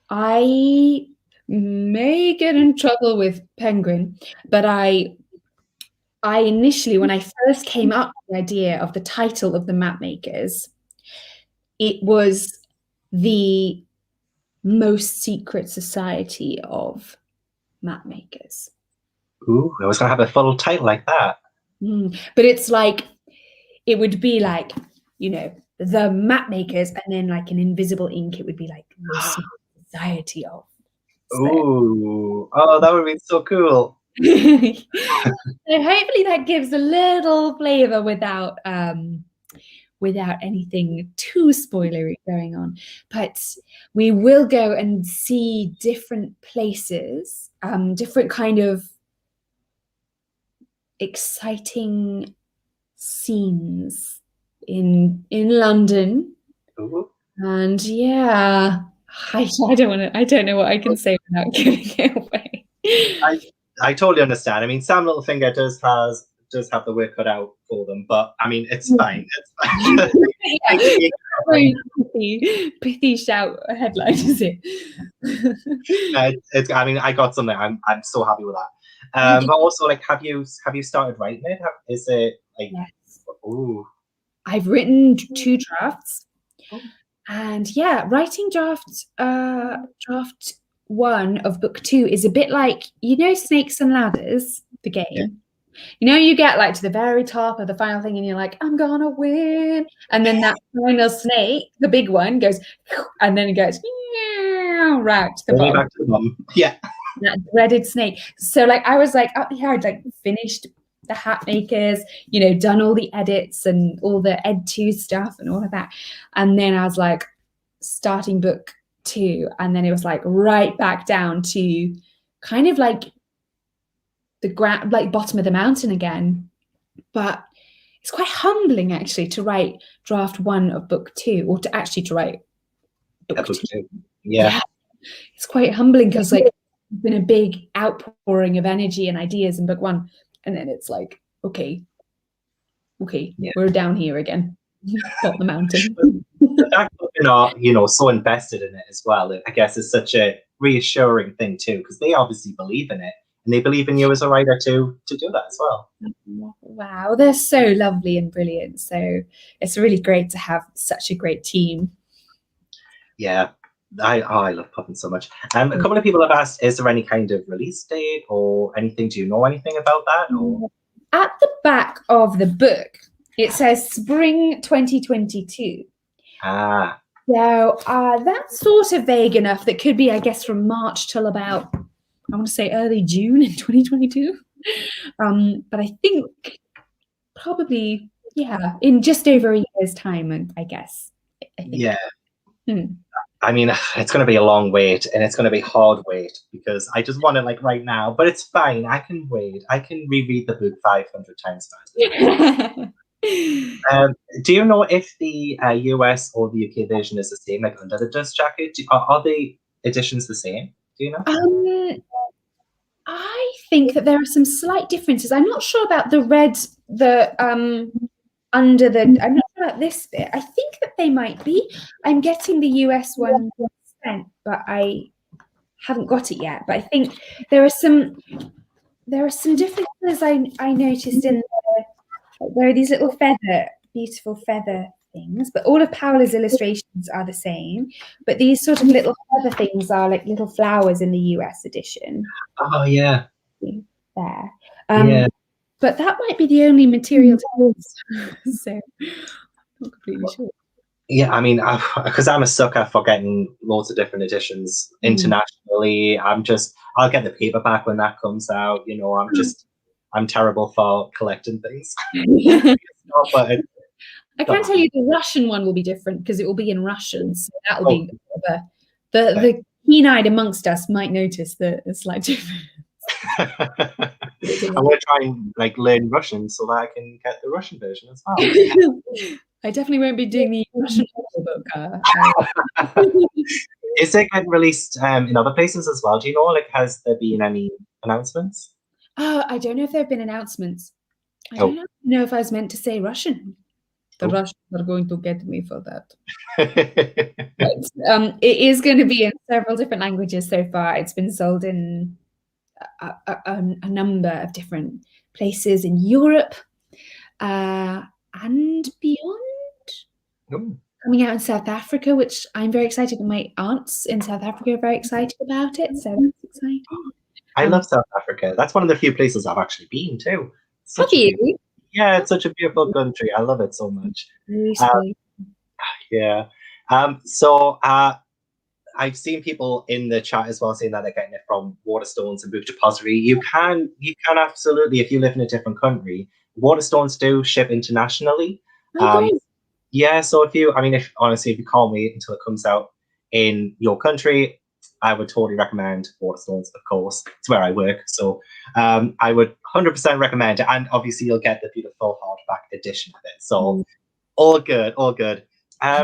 I may get in trouble with Penguin, but I initially, when I first came up with the idea of the title of the Mapmakers, it was the Most Secret Society of Mapmakers. Ooh, I was going to have a full title like that. But it's like, it would be like, the Mapmakers, and then like an invisible ink, it would be like the Secret Society of. Ooh, oh, that would be so cool. So hopefully that gives a little flavor without anything too spoilery going on. But we will go and see different places, different kind of exciting scenes in London. Ooh. And yeah, I don't know what I can say without giving it away. I totally understand. I mean, Sam Littlefinger does have the work cut out for them, but I mean, it's fine. It's fine. Very pithy shout headline, is it? I mean, I got something. I'm so happy with that. But also, like, have you started writing it? Is it like? Yes. Ooh. I've written 2 drafts, and yeah, writing draft 1 of book 2 is a bit like, Snakes and Ladders, the game. Yeah. You get like to the very top of the final thing and you're like, I'm gonna win. And then that final snake, the big one, goes, and then it goes, right to the bottom. Back to the bottom. Yeah. That dreaded snake. So like, I was like up here, I'd like finished the Hatmakers, done all the edits and all the Ed 2 stuff and all of that. And then I was like starting book 2, and then it was like right back down to kind of like the ground, like bottom of the mountain again. But it's quite humbling actually to write draft 1 of book 2, or to write book 2. Yeah. it's quite humbling because like it's been a big outpouring of energy and ideas in book one, and then it's like, okay, Yeah. we're down here again, bottom the mountain. The fact that they're not, so invested in it as well, I guess, is such a reassuring thing too, because they obviously believe in it, and they believe in you as a writer to do that as well. Wow, they're so lovely and brilliant. So it's really great to have such a great team. Yeah, I love Puffin so much. A couple of people have asked, is there any kind of release date or anything? Do you know anything about that? Or? At the back of the book, it says spring 2022. Ah. So that's sort of vague enough. That could be, I guess, from March till about, I want to say early June in 2022. But I think probably, yeah, in just over a year's time, I guess. I think. Yeah. I mean, it's going to be a long wait, and it's going to be hard wait, because I just want it like right now, but it's fine. I can wait. I can reread the book 500 times faster. Do you know if the US or the UK version is the same, like under the dust jacket? Are the editions the same? Do you know? I think that there are some slight differences. I'm not sure about the red, under the, I'm not sure about this bit. I think that they might be. I'm getting the US one sent, but I haven't got it yet. But I think there are some differences I noticed in there are these little beautiful feather things, but all of Paola's illustrations are the same. But these sort of little feather things are like little flowers in the US edition. Oh yeah. There. Yeah. But that might be the only material to use. So not completely sure. Yeah, I mean, because I'm a sucker for getting loads of different editions internationally. I'll get the paperback when that comes out. I'm terrible for collecting things. But I can tell you the Russian one will be different because it will be in Russian. So that will be the keen-eyed amongst us might notice the slight difference. I'm going to try and learn Russian so that I can get the Russian version as well. I definitely won't be doing the Russian book. Is it getting released in other places as well? Do you know? Has there been any announcements? Oh, I don't know if there have been announcements. I don't know if I was meant to say Russian. The Russians are going to get me for that. But, it is going to be in several different languages so far. It's been sold in a number of different places in Europe and beyond. Coming out in South Africa, which I'm very excited. My aunts in South Africa are very excited about it, so that's exciting. I love South Africa. That's one of the few places I've actually been to. Have you? Yeah, it's such a beautiful country. I love it so much. Yeah. So I've seen people in the chat as well saying that they're getting it from Waterstones and Book Depository. You can absolutely, if you live in a different country, Waterstones do ship internationally. Yeah, so if you can't wait until it comes out in your country, I would totally recommend Waterstones, of course. It's where I work, so I would 100% recommend it. And obviously, you'll get the beautiful hardback edition of it. So all good, all good.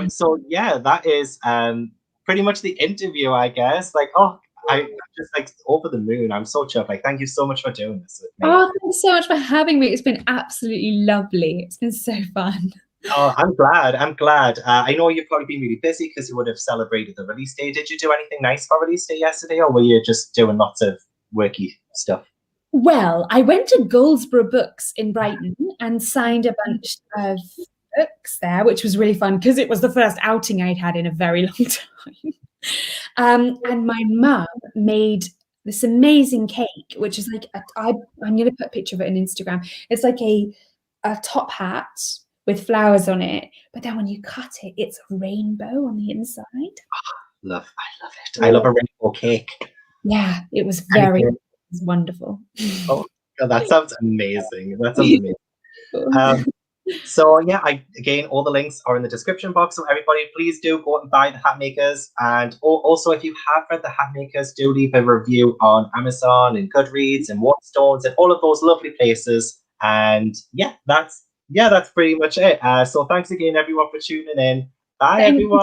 So yeah, that is pretty much the interview, I guess. I'm just over the moon. I'm so chuffed. Thank you so much for doing this with me. Oh, thanks so much for having me. It's been absolutely lovely. It's been so fun. Oh, I'm glad. I know you've probably been really busy because you would have celebrated the release day. Did you do anything nice for release day yesterday, or were you just doing lots of worky stuff? Well, I went to Goldsborough Books in Brighton and signed a bunch of books there, which was really fun because it was the first outing I'd had in a very long time. And my mum made this amazing cake, which is I'm going to put a picture of it on Instagram. It's like a top hat with flowers on it, but then when you cut it, it's a rainbow on the inside. I love it. I love a rainbow cake. Yeah, it was wonderful. Oh, God, that sounds amazing. That sounds amazing. So yeah, again, all the links are in the description box. So everybody, please do go and buy the Hatmakers. And also, if you have read the Hatmakers, do leave a review on Amazon and Goodreads and Waterstones and all of those lovely places. And yeah, that's pretty much it. So thanks again, everyone, for tuning in. Bye, everyone.